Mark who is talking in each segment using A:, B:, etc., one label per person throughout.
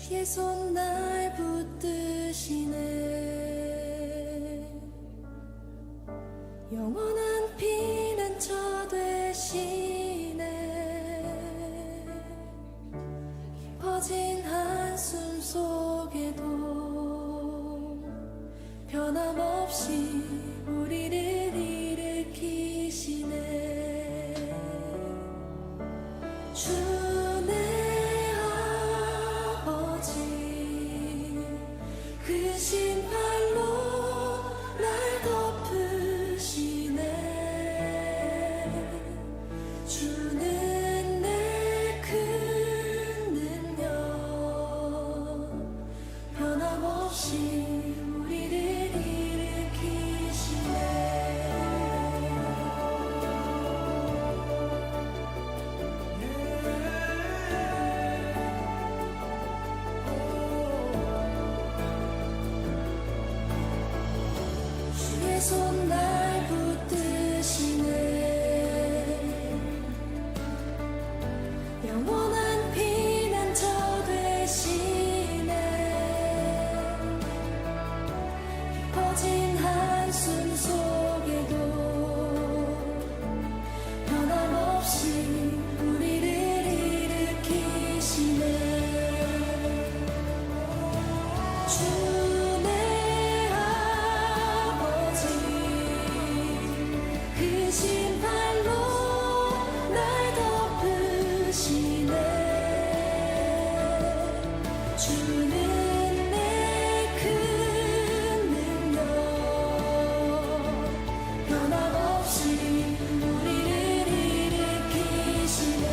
A: 주의 손 날 붙드시네. 영원한 피난처 되시네. 깊어진 한숨 속에도 변함없이 우리를 일으키시네. 주내 아버지 그 신발로 날 덮으시네. 주는 내 큰 능력 변함없이 우리를 일으키시네. 주의 손 날 붙드시네. 영원한 피난처 되시네. 깊어진 한숨 속에도 변함없이 우리를 일으키시네. 주내 아버지 그 신발로 날 덮으시네. 주는 내 큰 능력 변함없이 우리를 일으키시네.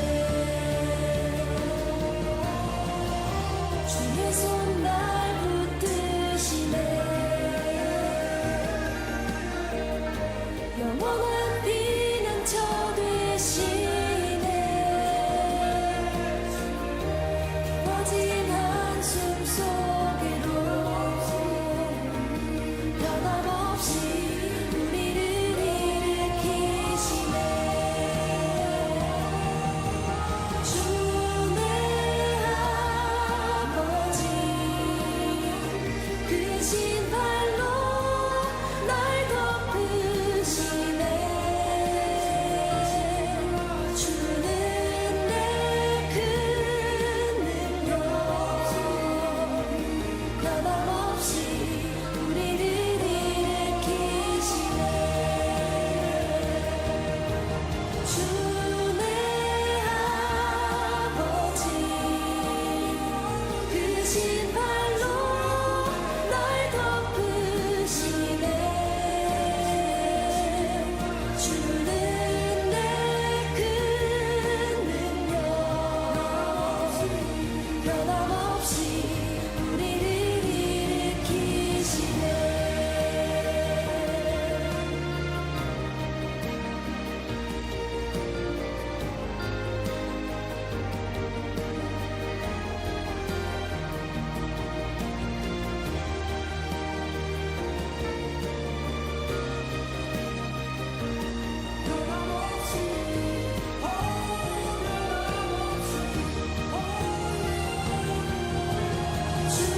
A: 주의 손 날 붙드시네. 영원한 피난처 되시네. 깊어진 한숨 속에도 변함없이 우리를 일으키시네. 주내 아버지 그 신발로 날 덮으시네. 주는 내 큰 능력 변함없이 우리를 일으키시네. 주내 아버지 그 신발로 날 덮으시네. 주는 내 큰 능력 변함없이 우리를 일으키시네.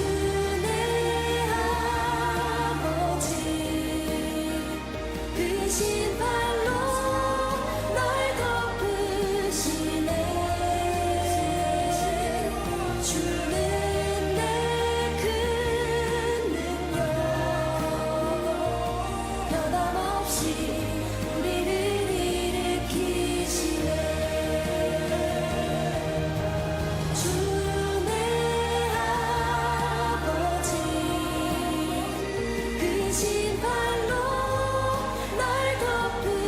A: 주내 아버지 그 신발로 날 덮으시네. 주는 내 큰 능력 변함없이 우리를 일으키시네. 주내 아버지 그 신발로 날 덮으시네.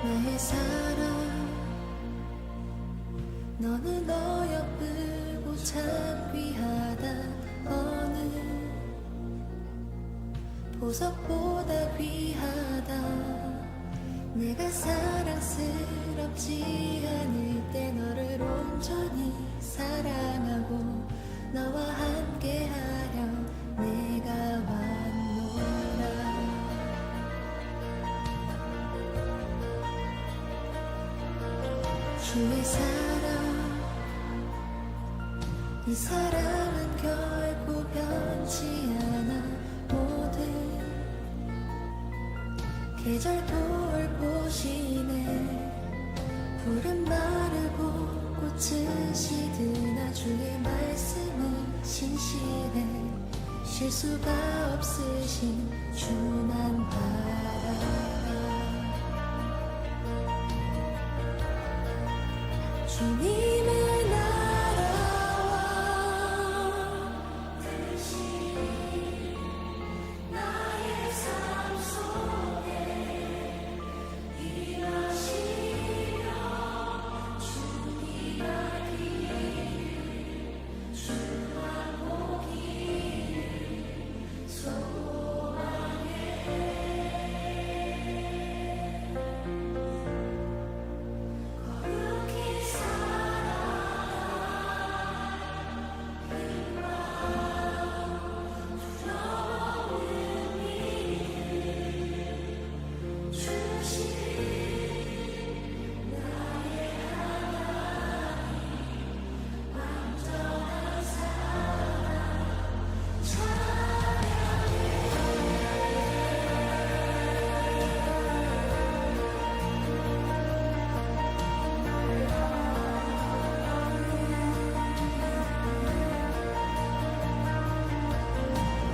A: 나의 사랑 너는 어여쁘고 참 귀하다 어느 보석보다 귀하다 내가 사랑스럽지 않을 때 너를 온전히 사랑하고 너와 함께하려 내가 왔노라 주의 사랑 이 사랑은 결코 변치 않아 모든 계절 돌 보시네 푸른 마르고 꽃은 시드나 주의 말씀은 신실해 실수가 없으신 주만 바라라 주님의 나라와 뜻이 나의 삶 속에 임하시며 주님 알기를 주만 보기를 소망해 거룩히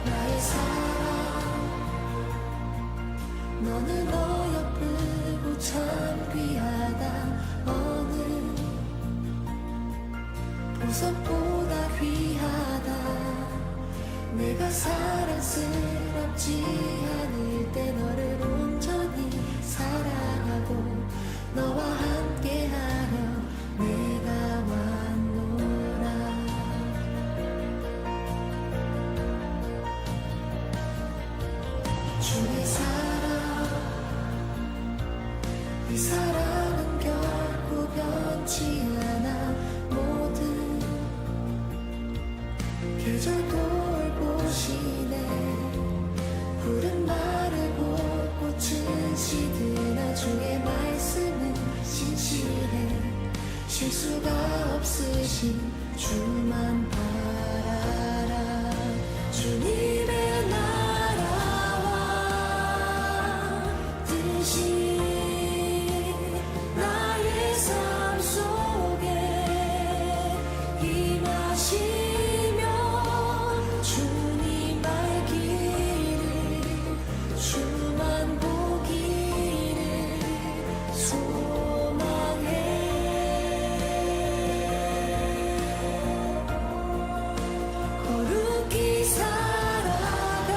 A: 나의 사랑 너는 어여쁘고 참 귀하다 어느 보석보다 귀하다 내가 사랑스럽지 않을 때 너를 온전히 사랑하고 너와 함께하려 내가 왔노라 주의 사랑 이 사랑은 결코 변치 않아 모든 계절 돌보시네 푸른 마르고 꽃은 시드나 주의 말씀은 신실해 실수가 없으신 주만 바라라 주님의 나라와 뜻이 나의 삶 속에 임하시며 주님 알기를 주만 보기를 소망해 거룩히 살아갈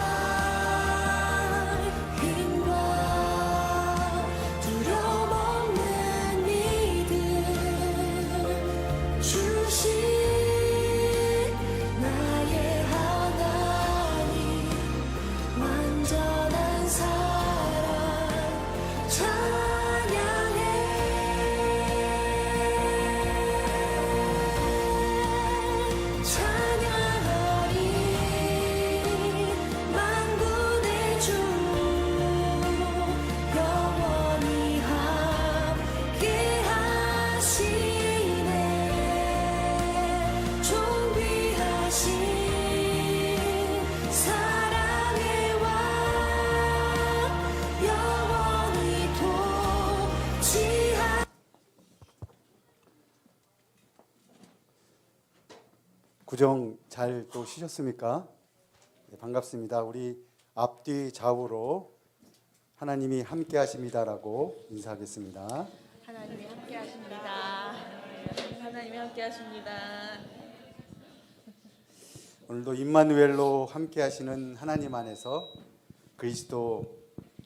A: 힘과 두려움 없는 믿음 주신 나의 하나님 완전한 사랑 찬양하리 만군의 주 영원히 함께 하시네 존귀하신 사랑의 왕 영원히 통치하
B: 구정 잘 또 쉬셨습니까? 네, 반갑습니다. 우리 앞뒤 좌우로 하나님이 함께 하십니다라고 인사하겠습니다.
C: 하나님이 함께 하십니다. 하나님이 함께 하십니다.
B: 오늘도 임마누엘로 함께 하시는 하나님 안에서 그리스도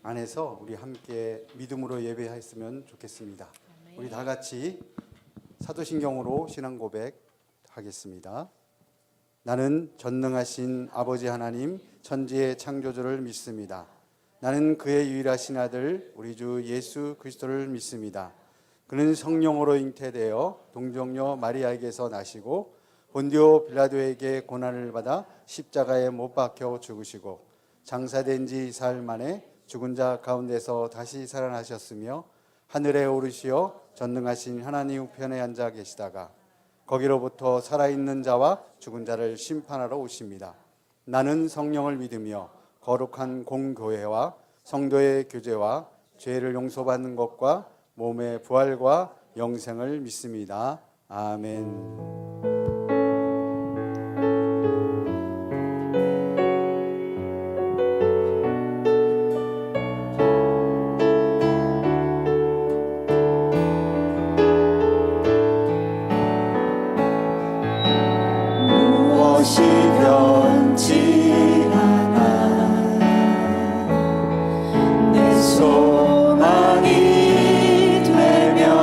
B: 안에서 우리 함께 믿음으로 예배했으면 좋겠습니다. 우리 다 같이 사도신경으로 신앙 고백 하겠습니다. 나는 전능하신 아버지 하나님 천지의 창조주를 믿습니다. 나는 그의 유일하신 아들 우리 주 예수 그리스도를 믿습니다. 그는 성령으로 잉태되어 동정녀 마리아에게서 나시고 본디오 빌라도에게 고난을 받아 십자가에 못 박혀 죽으시고 장사된 지 사흘 만에 죽은 자 가운데서 다시 살아나셨으며 하늘에 오르시어 전능하신 하나님 우편에 앉아 계시다가 거기로부터 살아있는 자와 죽은 자를 심판하러 오십니다. 나는 성령을 믿으며 거룩한 공교회와 성도의 교제와 죄를 용서받는 것과 몸의 부활과 영생을 믿습니다. 아멘.
A: 무엇이 변치 않아 내 소망이 되며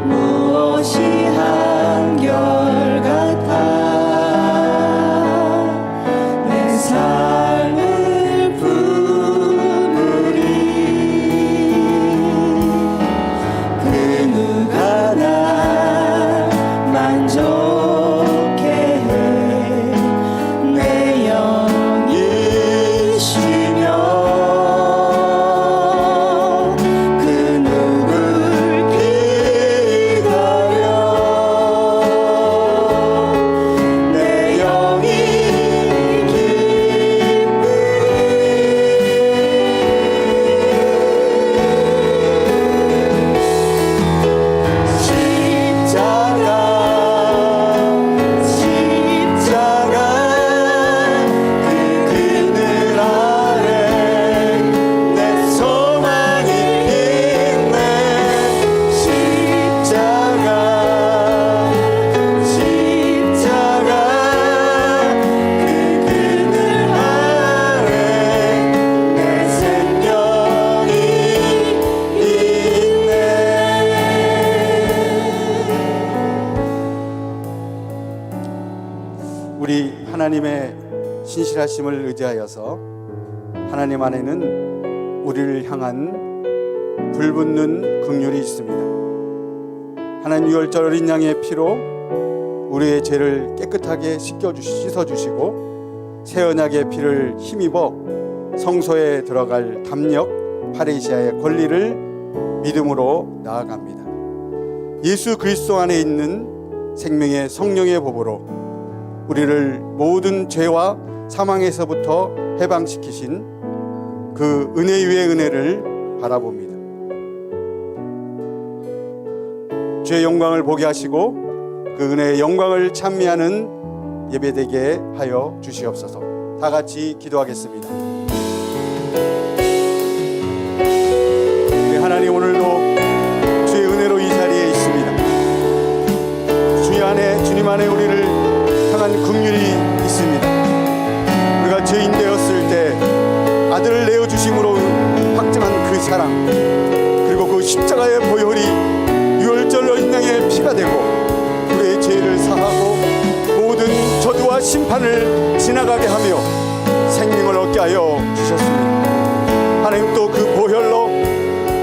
A: 무엇이 한결같아 내 삶을 품으리 그 누가 나 만족해 내 영이 쉬며 그 누굴 기다려 내 영이
B: 우리 하나님의 신실하심을 의지하여서 하나님 안에는 우리를 향한 불붙는 긍휼이 있습니다. 하나님 유월절 어린 양의 피로 우리의 죄를 깨끗하게 씻어주시고 새 언약의 피를 힘입어 성소에 들어갈 담력 파레시아의 권리를 믿음으로 나아갑니다. 예수 그리스도 안에 있는 생명의 성령의 법으로 우리를 모든 죄와 사망에서부터 해방시키신 그 은혜 위의 은혜를 바라봅니다. 주의 영광을 보게 하시고 그 은혜의 영광을 찬미하는 예배되게 하여 주시옵소서. 다 같이 기도하겠습니다. 하나님, 오늘도 주의 은혜로 이 자리에 있습니다. 주님 안에 우리를 향한 긍휼이 있습니다. 우리가 죄인 되었을 때 아들을 내어주심으로 확증한 그 사랑, 그리고 그 십자가의 보혈이 유월절 어린 양의 피가 되고 우리의 죄를 사하고 모든 저주와 심판을 지나가게 하며 생명을 얻게 하여 주셨습니다. 하나님, 또 그 보혈로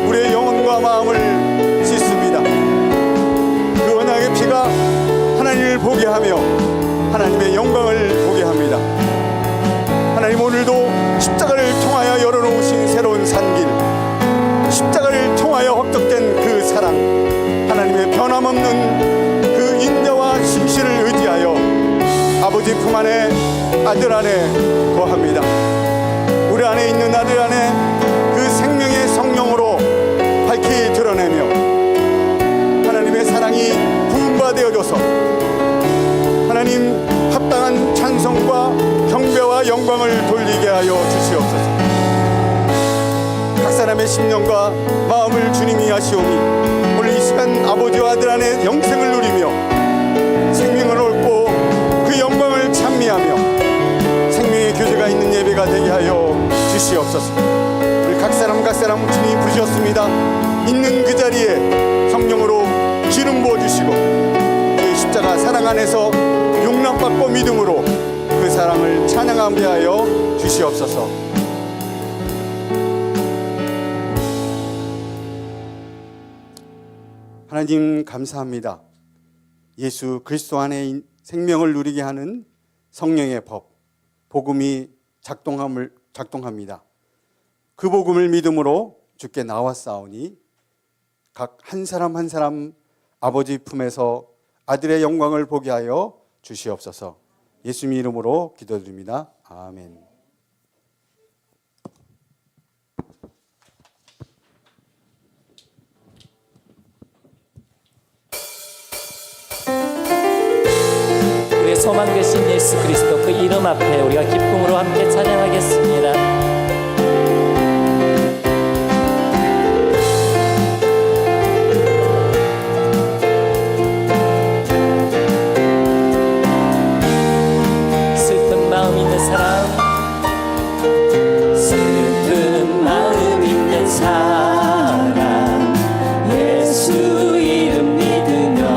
B: 우리의 영혼과 마음을 씻습니다. 그 언약의 피가 하나님을 보게 하며 하나님의 영광을 보게 합니다. 하나님, 오늘도 십자가를 통하여 열어놓으신 새로운 산길, 십자가를 통하여 획득된 그 사랑, 하나님의 변함없는 그 인내와 신실을 의지하여 아버지 품 안에 아들 안에 거합니다. 우리 안에 있는 아들 안에 그 생명의 성령으로 밝히 드러내며 하나님의 사랑이 부음바 되어져서 하나님 합당한 찬송과 경배와 영광을 돌리게 하여 주시옵소서. 각 사람의 심령과 마음을 주님이 아시오니 오늘 이 시간 아버지와 아들 안에 영생을 누리며 생명을 얻고 그 영광을 찬미하며 생명의 교제가 은혜가 있는 예배가 되게 하여 주시옵소서. 우리 각 사람 주님이 부르셨습니다. 있는 그 자리에 성령으로 기름 부어주시고 그 십자가 사랑 안에서 용납받고 믿음으로 그 사랑을 찬양하게 하여 주시옵소서. 하나님 감사합니다. 예수 그리스도 안에 생명을 누리게 하는 성령의 법, 복음이 작동합니다. 그 복음을 믿음으로 주께 나왔사오니 각 한 사람 한 사람 아버지 품에서 아들의 영광을 보게 하여 주시옵소서. 예수님 이름으로 기도드립니다. 아멘.
D: 우리의 소망 되신 예수 그리스도 그 이름 앞에 우리가 기쁨으로 함께 찬양하겠습니다. 슬픈 마음 있는 사람, 슬픈 마음 있는 사람, 예수 이름 믿으면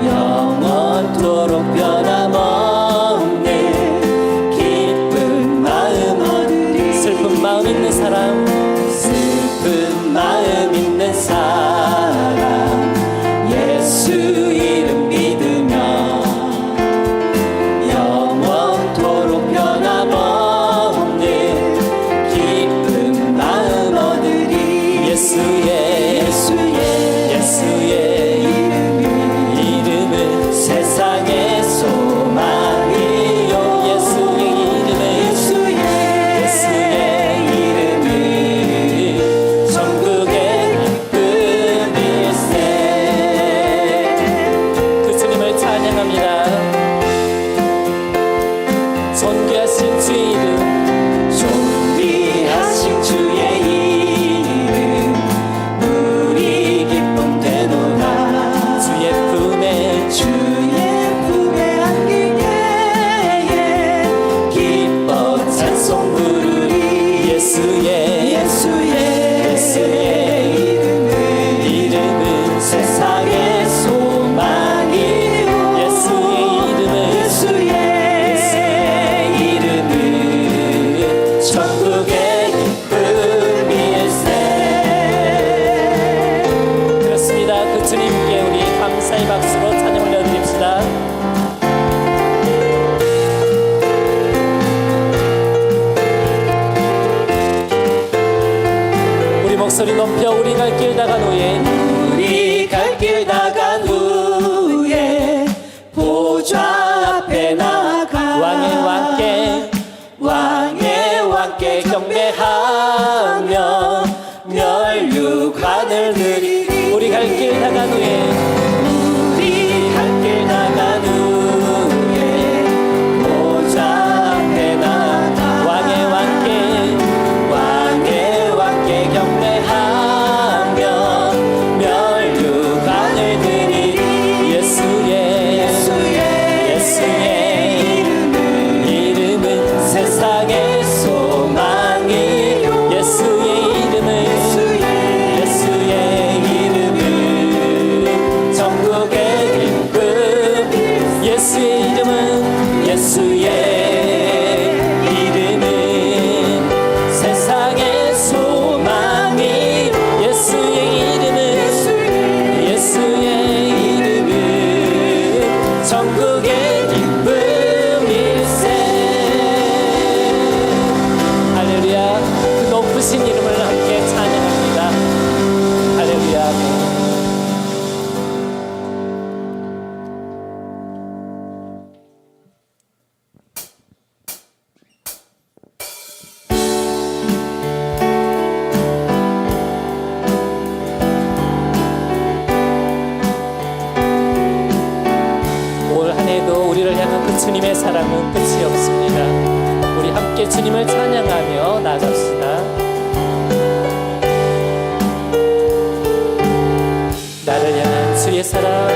D: 영원토록 변함없는 기쁜 마음 얻으리. 슬픈 마음 있는 사람, 슬픈 마음 있는 사람, 예수 이름 믿으면 영원토록 변함없는 기쁜 마음 얻으리. 예수의 이름은 세상의 소망이요. 예수의 이름은 천국의 기쁨일세. 그 주님을 찬양합니다. 존귀하신 주 이름, 존귀하신 주의 이름, 우리 기쁨 되노라. 주의 품에 안길 때에 기뻐 찬송 부르리. 예수의 이름은 세상의 소망이요. 예수의 이름은 천국의 기쁨일세. 그렇습니다. 그 주님께 우리 감사의 박수로 찬양 올려드립시다. 우리 목소리 높여 우리 갈 길 다간 후에 보좌 앞에 나가 왕의 왕께 경배하며 멸류관을 드리리. 우리 갈 길 다간 후에 보좌 앞에 나가 왕의 왕께 경배하며 멸류관을 드리리. 예수의 이름은 세상의 소망이요. 예수의 이름은 천국의 기쁨. 예수의 이름은 세상의 소망이. 예수의 이름은 천국의 기쁨일세. 할렐루야. 그 높으신 이름을 함께 찬양합니다. 할렐루야. 올 한 해도 우리를 향한 그 주님의 사랑은 끝이 없습니다. 우리 함께 주님을 찬양하며 나갑시다. 나를 향한 주의 사랑,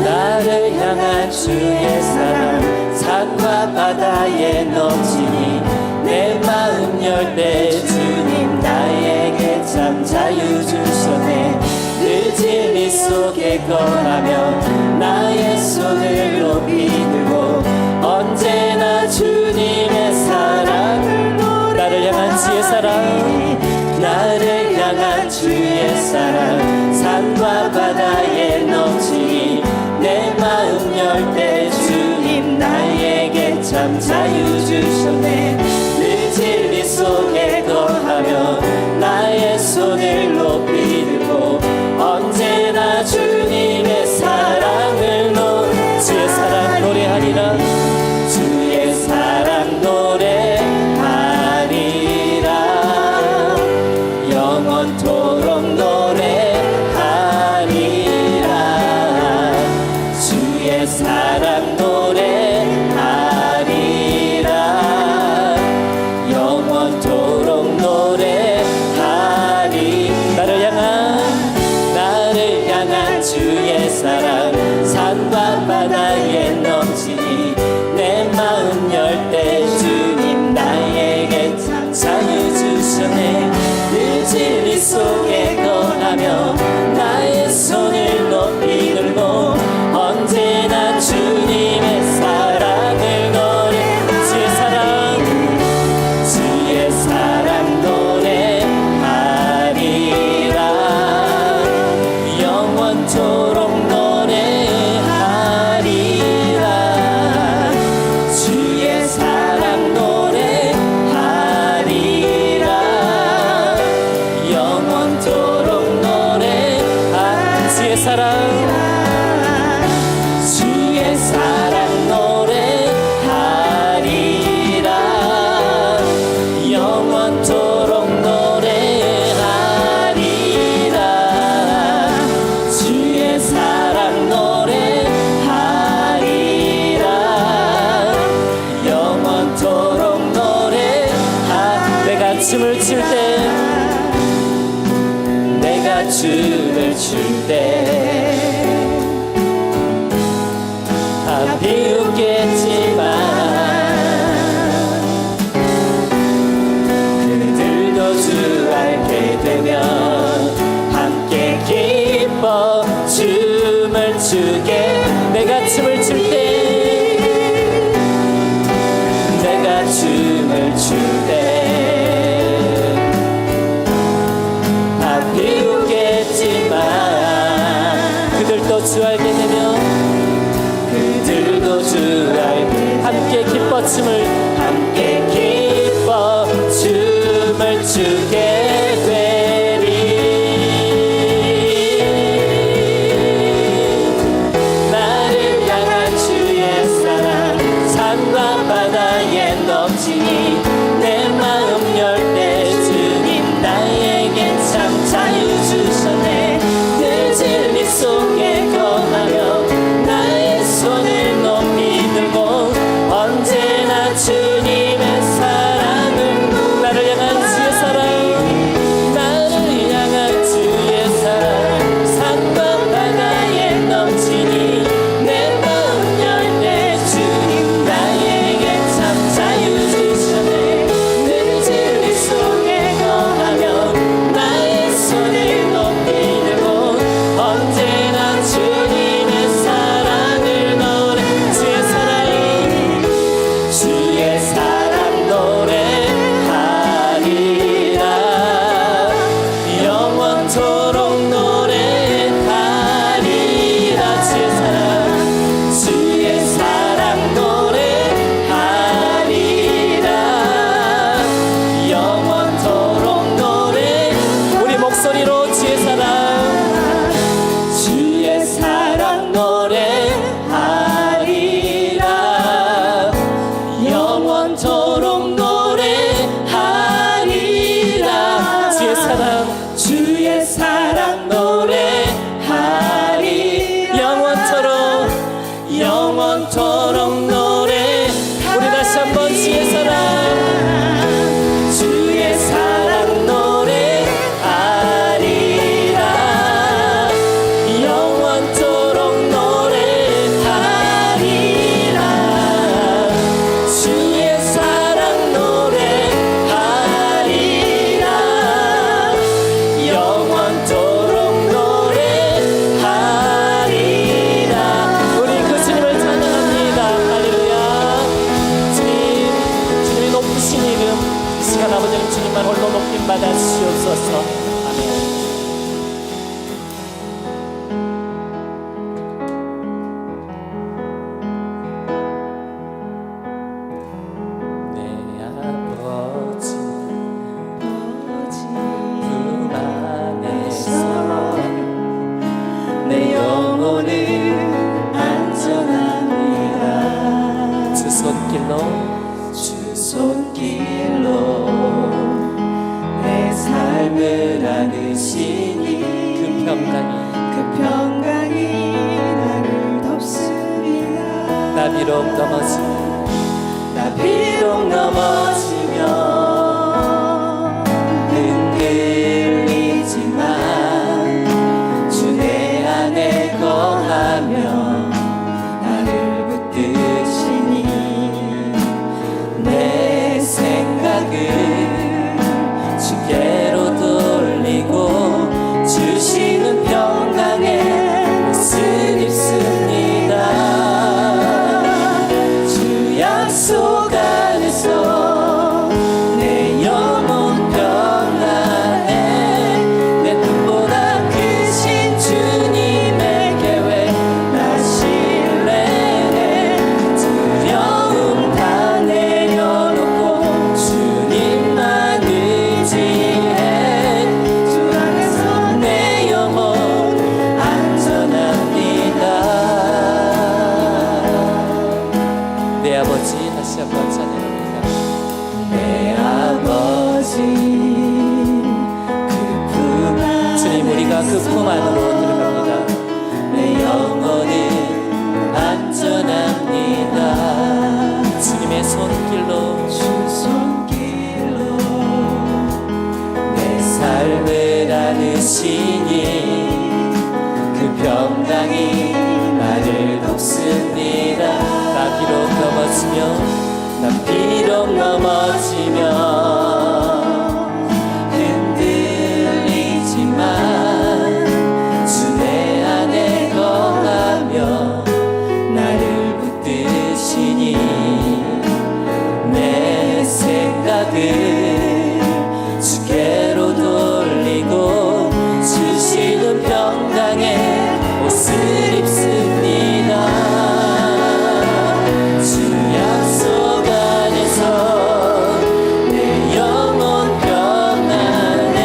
D: 나를 향한 주의 사랑, 산과 산과 바다에 넘치니 내 마음 열 때 주님 나에게 참 자유 주셨네. 늘 진리 속에 거하며 나의 손을 높이 들고 언제나 주님의 사랑을 나를 향한 주의 사랑 나를 향한 주의 사랑 산과 바다에 넘치니 내 마음 열 때 주님 나에게 참 자유 주셨네. 늘 진리 속에 거하며 나의 손을 높이 들고 언제나 주님의 사랑을 주의 사랑 노래하리라. 주의 사랑 노래하리라. 영원토록 노래하리라. 주의 사랑 노래하리라. 영원토록 노래하리. 나를 향한 주의 사랑 산과 바다에 넘치니 내 마음 열 때 주님 나에게 참 자유 주셨네. 늘 진리 속에 거하며 나의 손을 높이 들고 언제나 주님의 사랑을 노래 주의 사랑 노래하리라. 영원토록 노래하리라. 주의 사랑 노래하리라. 영원토록 노래하리라. 주의 사랑 노래하리라. 영원토록 노래하리라. 주의 사랑 노래하리라. 영원토록 내가 춤을 출 때 내가 춤을 출 때 비웃겠지만 그들도 주 알게 되면 함께 기뻐 춤을 추게. 내가 춤을 출 때 내가 춤을 출 때 비웃겠지만 그들도 주 알게 되면 주 알게 함께 기뻐 춤을 추게 되리. 나를 향한 주의 사랑 산과 바다에 넘치니 내 마음 열 때 주님 나에게 참 자유 주셨네. 늘 진리 속에 거하며 나의 손을 높이 들고 언제나 주님의 사랑을 나를 향한 주의 사랑 영광으로 높임 받아 주시옵소서. 아멘.
A: 내 영혼은 안전합니다.
D: 주 손길로
A: 주 손길로 내 삶을 안으시니
D: 그 평강이
A: 그 평강이 나를 덮습니다.
D: 나 비록 넘어지면
A: 나 비록 넘어지면 흔들리지만 주 내 안에 거하며 나를 붙드시니 내 생각을 주께로 돌리고 주시는 평강에 옷을 입습니다. 주 약속 안에서 내 영혼 평안해. 내 뜻보다 크신 주님의 계획 나 신뢰해. 두려움 다 내려놓고 주님만 의지해. 주 안에서 내 영혼 안전합니다.
D: 내 아버지 다시 한번 찬양합니다.
A: 내 아버지 그 품 안에
D: 주님, 우리가 그 품 안으로 들어갑니다.
A: 내 영혼은 안전합니다.
D: 주님의 손길로
A: 주 손길로 내 삶을 안으시니 그 평강이 나를 돕습니다.
D: 나 비록 넘어지면
A: 나 비록 넘어지면 흔들리지만 주 내 안에 거하며 나를 붙드시니 내 생각을 주께로 돌리고 주시는 평강에 옷을 입습니다. 주 약속 안에서 내 영혼 평안해.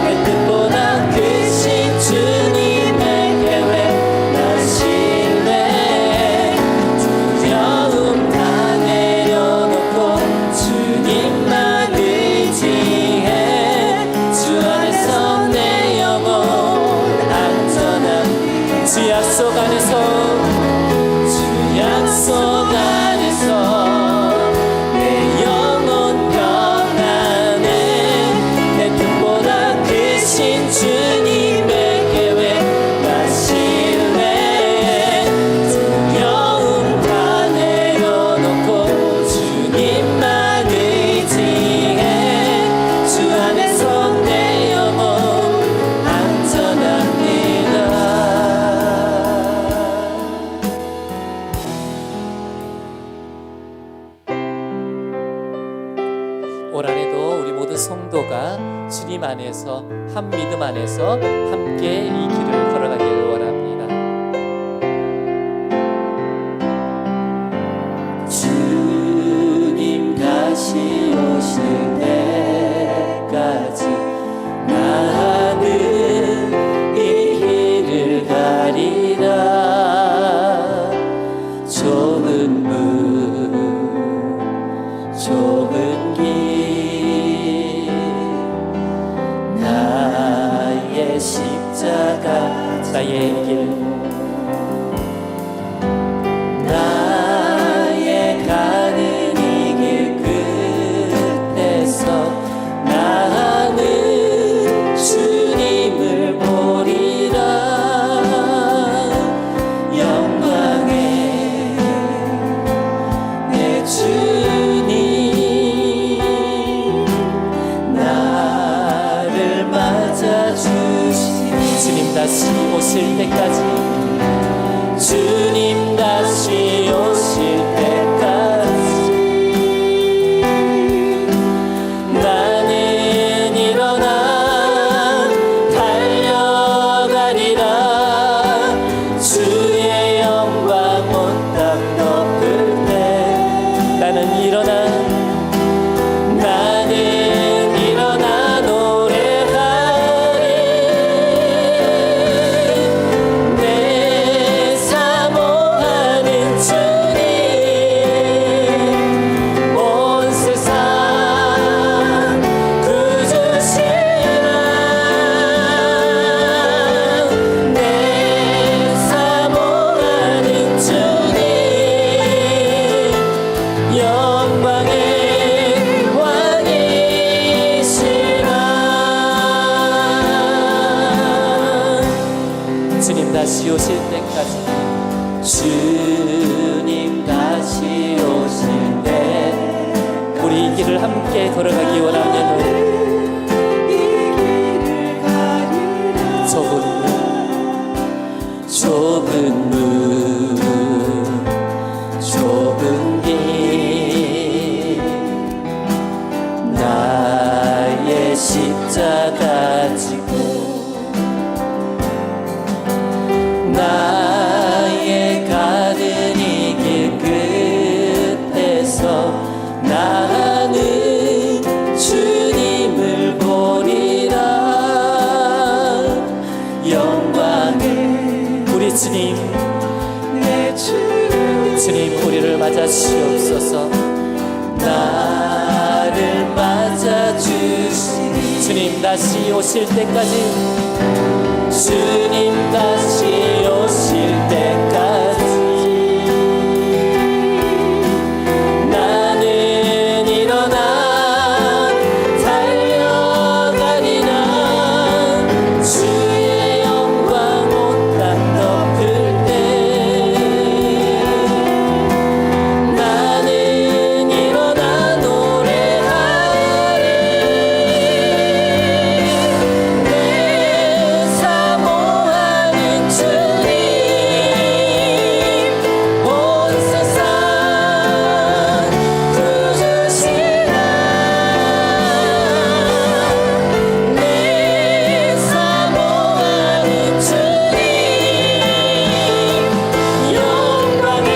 A: 내 뜻보다 크신 주님의 계획 나 신뢰해. 두려움 다 내려놓고 주님만 의지해. 주 안에서 내 영혼 안전합니다.
D: 주 약속 안에서
A: 주 약속 안에서 내 영혼 평안해. 내 뜻보다 크신 주님의 계획 나 신뢰해. 두려움 다 내려놓고 주님만 의지해. 주 안에서 내 영혼 안전합니다.
D: 올 한해도 우리 모든 성도가 주님 안에서 한 믿음 안에서 함께 이 길을 걸어가기를 원합니다.
A: 주님 다시 오실 때까지 나는 이 길을 가리라. 좁은 문 좁은 길 나의 십자가
D: 나의 길
A: 나의 가는 이 길 끝에서 나는 주님을 보리라. 영광의 내 주님 나를 맞아주시니
D: 주님 다시 오실 때까지
A: 주님 다시 오실 때까지 나는
D: 다시 오실 때까지
A: 주님 다시 오실 때
D: 우리 이 길을 함께 걸어가기 원하면
A: 좁은 길 나의 십자가 지고 나의 가는 이 길 끝에서 나는 주님을 보리라 영광을
D: 우리 주님
A: 내
D: 주님 우리를 맞아 주시옵소서.
A: 나를 맞아 주시니
D: 주님 다시 오실 때까지
A: 주님 다시 오실 때까지 나는 일어나 달려가리라 주의 영광 온 땅 덮을 때 나는 일어나 노래하리 내 사모하는 주님 온 세상 구주시라 내 사모하는 주님 영광의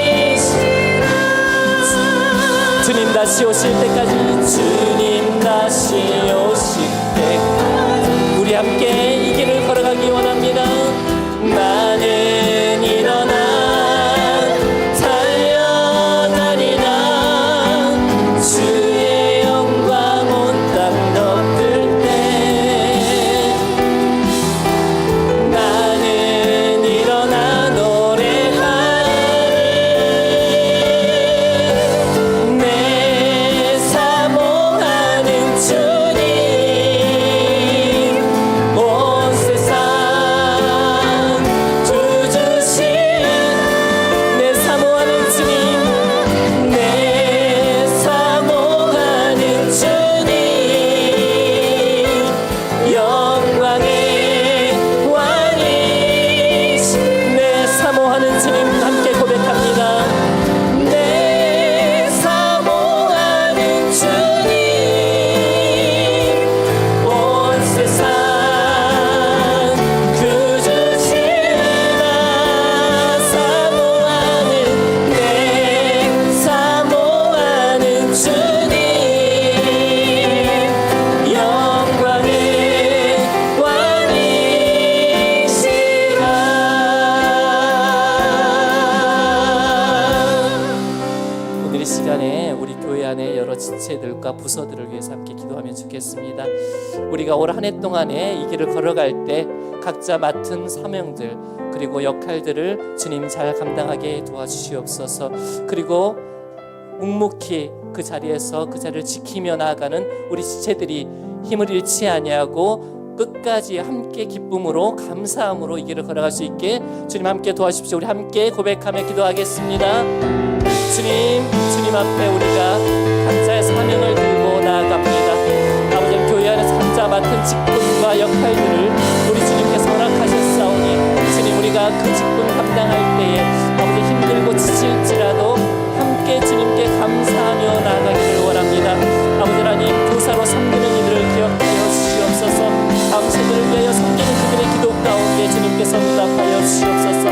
A: 왕이시라
D: 주님 다시 오실 때까지
A: 주님 다시 오실 때까지
D: 우리 함께 이 길을 걸어가기 원합니다.
A: 나는 일어나 달려가리라 주의 영광 온 땅 덮을 때 나는 일어나 노래하리 내 사모하는 주님 온 세상 주주신
D: 내 사모하는 주님
A: 내 사모하는 주님 영광의 왕이신
D: 내 사모하는 주님 함께 고백합니다.
A: 내 사모하는 주님 온 세상 구주시라 사모하는 내 사모하는 주님 영광의 왕이시라
D: 오늘 이 시간에 우리 교회 안에 여러 지체들과 부서들을 위해서 함께 기도하면 좋겠습니다. 우리가 올 한 해 동안에 이 길을 걸어갈 때 각자 맡은 사명들 그리고 역할들을 주님 잘 감당하게 도와주시옵소서. 그리고 묵묵히 그 자리에서 그 자리를 지키며 나아가는 우리 지체들이 힘을 잃지 아니하고 끝까지 함께 기쁨으로 감사함으로 이 길을 걸어갈 수 있게 주님 함께 도와주십시오. 우리 함께 고백하며 기도하겠습니다. 주님 앞에 우리가 각자의 사명을 들고 나아갑니다. 아버지 교회 안에서 각자 맡은 직분과 역할들을 우리 주님께서 허락하셨사오니 주님 우리가 그 직분 감당할 때에 아버지 힘들고 지칠지라도 함께 주님께 감사하며 나아가기를 원합니다. 아버지 하나님 교사로 섬기는 이들을 기억하여 주시옵소서. 다음 세대를 위하여 섬기는 그들의 기도 가운데 주님께서 응답하여 주시옵소서.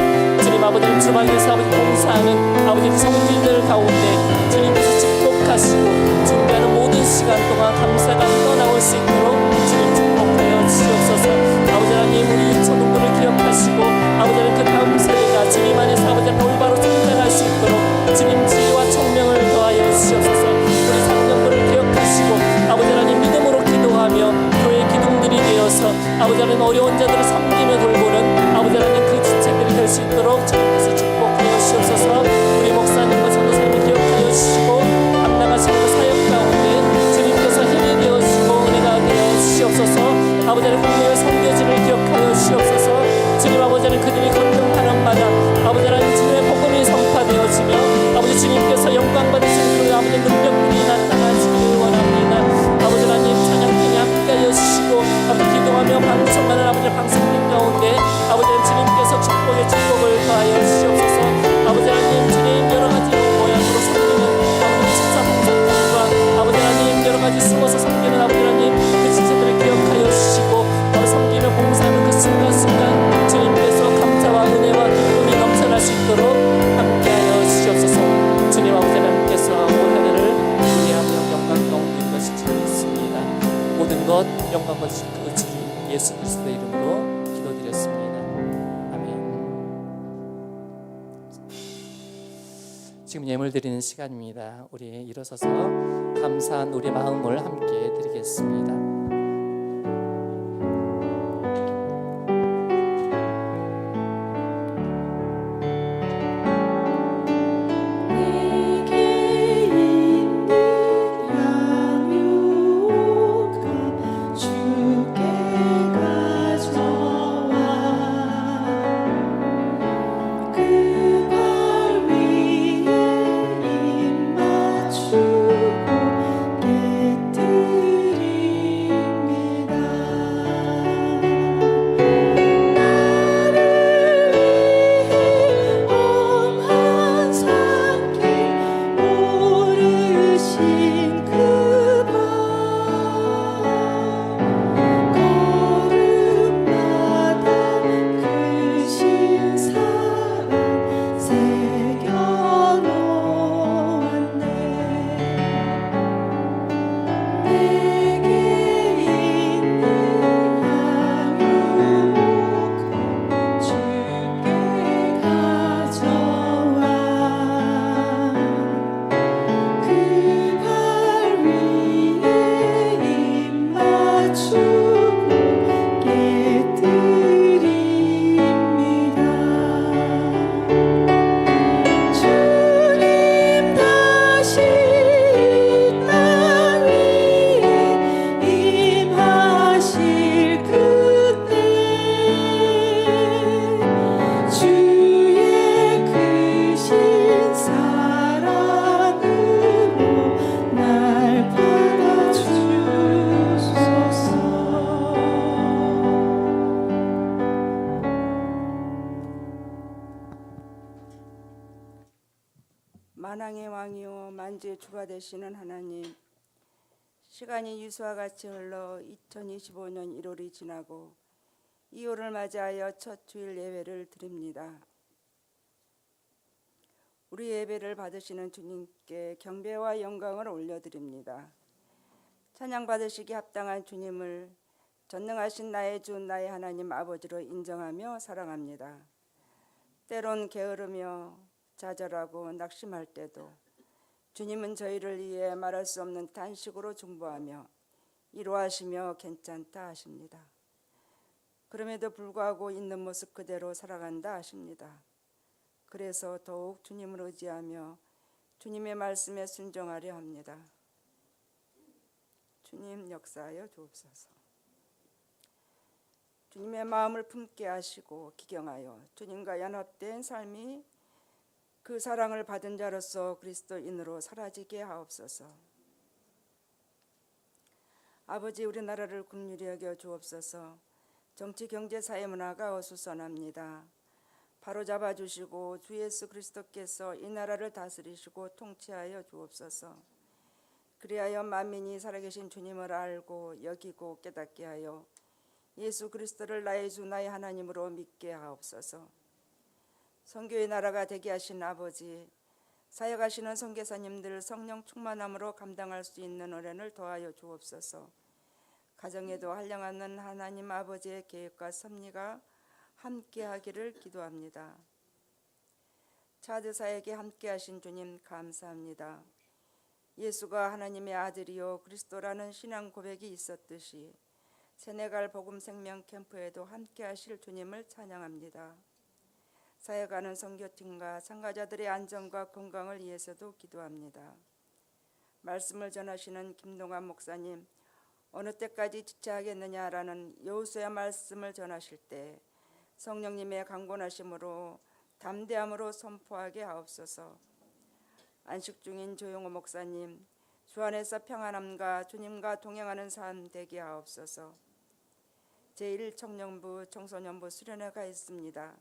D: 주님 아버지 주방에서 아버지 봉사하는 아버지 성도들 가운데 주님께서 축복하시고 준비하는 모든 시간 동안 감사가 흘러나올 수 있도록 주님 축복하여 주시옵소서. 아버지 하나님 우리 초등부를 기억하시고 아버지 하나님 그 다음 세대가 주님 안에서 아버지 하나님 올바로 성장할 수 있도록 주님 지혜와 총명을 더하여 주시옵소서. 우리 상명부를 기억하시고 아버지 하나님 믿음으로 기도하며 교회 기둥들이 되어서 아버지 하나님 어려운 자들을 섬기며 돌보는 아버지 하나님 그 지체들이 될 수 있도록 주님께서 축복하여 주시옵소서. 우리 목사님과 전도사님을 기억하여 주시고 감당하시는 그 사역 가운데 주님께서 힘이 것 영광 받으실 그 주 예수 그리스도의 이름으로 기도드렸습니다. 아멘. 지금 예물 드리는 시간입니다. 우리 일어서서 감사한 우리 마음을 함께 드리겠습니다.
E: 만왕의 왕이요 만주의 주가 되시는 하나님, 시간이 유수와 같이 흘러 2025년 1월이 지나고 2월을 맞이하여 첫 주일 예배를 드립니다. 우리 예배를 받으시는 주님께 경배와 영광을 올려드립니다. 찬양 받으시기 합당한 주님을 전능하신 나의 주 나의 하나님 아버지로 인정하며 사랑합니다. 때론 게으르며 좌절하고 낙심할 때도 주님은 저희를 위해 말할 수 없는 탄식으로 중보하며 위로하시며 괜찮다 하십니다. 그럼에도 불구하고 있는 모습 그대로 살아간다 하십니다. 그래서 더욱 주님을 의지하며 주님의 말씀에 순종하려 합니다. 주님 역사하여 주옵소서. 주님의 마음을 품게 하시고 기경하여 주님과 연합된 삶이 그 사랑을 받은 자로서 그리스도인으로 사라지게 하옵소서. 아버지, 우리나라를 긍휼히 여겨 주옵소서. 정치, 경제, 사회, 문화가 어수선합니다. 바로잡아 주시고 주 예수 그리스도께서 이 나라를 다스리시고 통치하여 주옵소서. 그리하여 만민이 살아계신 주님을 알고 여기고 깨닫게 하여 예수 그리스도를 나의 주 나의 하나님으로 믿게 하옵소서. 선교의 나라가 되게 하신 아버지, 사역하시는 선교사님들 성령 충만함으로 감당할 수 있는 은혜를 더하여 주옵소서. 가정에도 한량하는 하나님 아버지의 계획과 섭리가 함께하기를 기도합니다. 차드사에게 함께하신 주님 감사합니다. 예수가 하나님의 아들이요 그리스도라는 신앙 고백이 있었듯이 세네갈 복음 생명 캠프에도 함께하실 주님을 찬양합니다. 사역하는 선교팀과 참가자들의 안전과 건강을 위해서도 기도합니다. 말씀을 전하시는 김동환 목사님, 어느 때까지 지체하겠느냐라는 여호수아 말씀을 전하실 때 성령님의 강권하심으로 담대함으로 선포하게 하옵소서. 안식 중인 조용호 목사님, 주 안에서 평안함과 주님과 동행하는 삶 되게 하옵소서. 제1청년부 청소년부 수련회가 있습니다.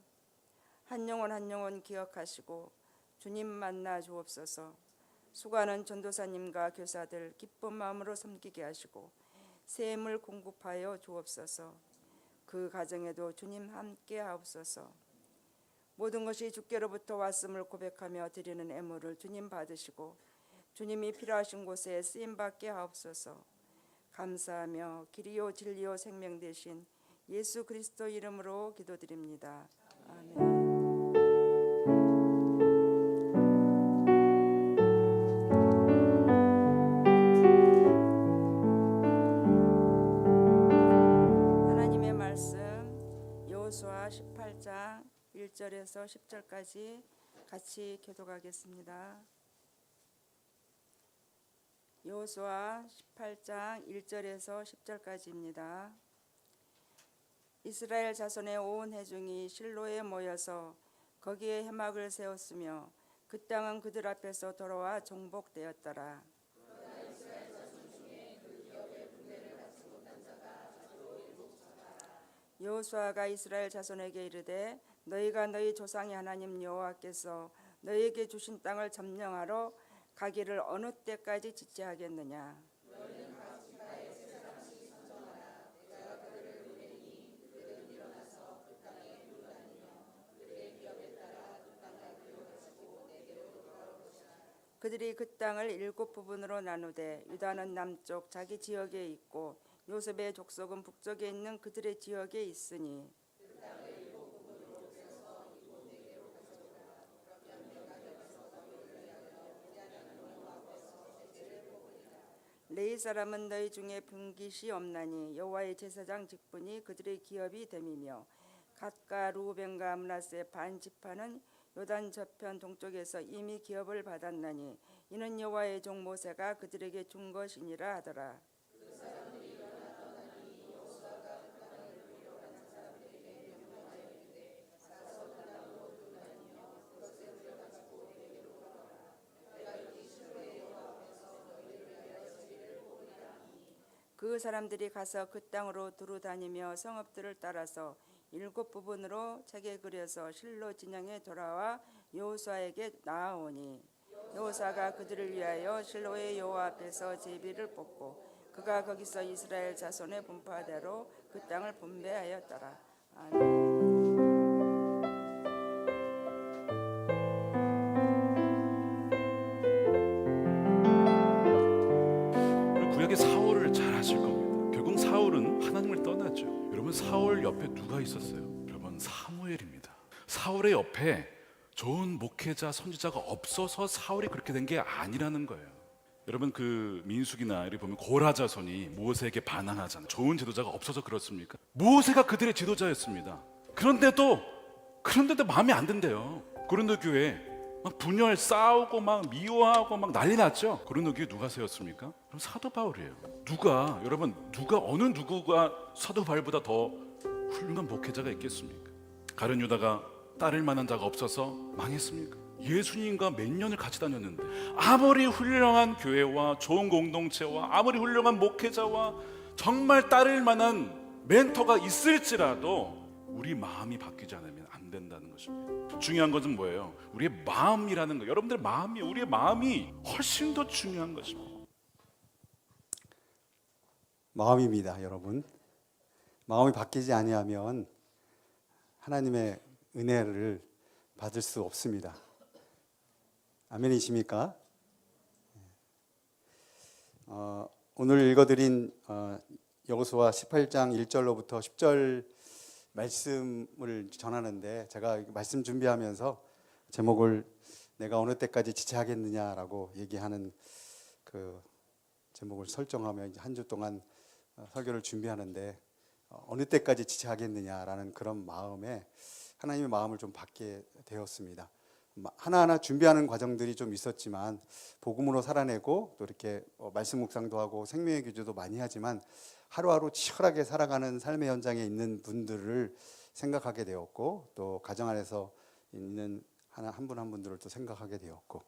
E: 한 영혼 기억하시고 주님 만나 주옵소서. 수고하는 전도사님과 교사들 기쁜 마음으로 섬기게 하시고 샘을 공급하여 주옵소서. 그 가정에도 주님 함께 하옵소서. 모든 것이 주께로부터 왔음을 고백하며 드리는 애물을 주님 받으시고 주님이 필요하신 곳에 쓰임받게 하옵소서. 감사하며 길이요 진리요 생명 되신 예수 그리스도 이름으로 기도드립니다. 아멘. 하나님의 말씀 여호수아 18장 1절에서 10절까지 같이 교독하겠습니다. 여호수아 18장 1절에서 10절까지입니다. 이스라엘 자손의 온 회중이 실로에 모여서 거기에 회막을 세웠으며 그 땅은 그들 앞에서 돌아와 정복되었더라. 여호수아가 이스라엘 자손에게 이르되 너희가 너희 조상의 하나님 여호와께서 너희에게 주신 땅을 점령하러 가기를 어느 때까지 지체하겠느냐. 그들이 그 땅을 7부분으로 나누되 유다는 남쪽 자기 지역에 있고 요셉의 족속은 북쪽에 있는 그들의 지역에 있으니 레위 사람은 너희 중에 분깃이 없나니 여호와의 제사장 직분이 그들의 기업이 됨이며 갓과 루벤과 므낫세 반 지파는 요단 저편 동쪽에서 이미 기업을 받았나니 이는 여호와의 종 모세가 그들에게 준 것이니라 하더라. 그 사람들이 가서 그 땅으로 두루 다니며 성읍들을 따라서 7부분으로 책에 그려서 실로 진영에 돌아와 여호수아에게 나아오니 여호수아가 그들을 위하여 실로의 여호와 앞에서 제비를 뽑고 그가 거기서 이스라엘 자손의 분파대로 그 땅을 분배하였더라. 아멘.
F: 구약의 사울을 잘 아실 겁니다. 결국 사울은 하나님을 떠났죠. 여러분, 사울 옆에 누가 있었어요? 여러분, 사무엘입니다. 사울의 옆에 좋은 목회자, 선지자가 없어서 사울이 그렇게 된 게 아니라는 거예요. 여러분, 그 민수기나 이렇게 보면 고라 자손이 모세에게 반항하잖아요. 좋은 지도자가 없어서 그렇습니까? 모세가 그들의 지도자였습니다. 그런데도 마음에 안 든대요. 고린도 교회 막 분열, 싸우고 막 미워하고 막 난리 났죠. 고린도 교회 누가 세웠습니까? 그럼 사도 바울이에요. 누가 어느 누구가 사도 바울보다 더 훌륭한 목회자가 있겠습니까? 가룟 유다가 따를 만한 자가 없어서 망했습니까? 예수님과 몇 년을 같이 다녔는데 아무리 훌륭한 교회와 좋은 공동체와 아무리 훌륭한 목회자와 정말 따를 만한 멘토가 있을지라도 우리 마음이 바뀌지 않으면 안 된다는 것입니다. 중요한 것은 뭐예요? 우리의 마음이라는 거. 여러분들 마음이, 우리의 마음이 훨씬 더 중요한 것입니다.
B: 마음입니다, 여러분. 마음이 바뀌지 아니하면 하나님의 은혜를 받을 수 없습니다. 아멘이십니까? 오늘 읽어드린 여호수아 18장 1절로부터 10절 말씀을 전하는데 제가 말씀 준비하면서 제목을 내가 어느 때까지 지체하겠느냐라고 얘기하는 그 제목을 설정하며 한 주 동안 설교를 준비하는데 어느 때까지 지체하겠느냐라는 그런 마음에 하나님의 마음을 좀 받게 되었습니다. 하나하나 준비하는 과정들이 좀 있었지만 복음으로 살아내고 또 이렇게 말씀 묵상도 하고 생명의 기도도 많이 하지만 하루하루 치열하게 살아가는 삶의 현장에 있는 분들을 생각하게 되었고 또 가정 안에서 있는 한 분 한 분들을 또 생각하게 되었고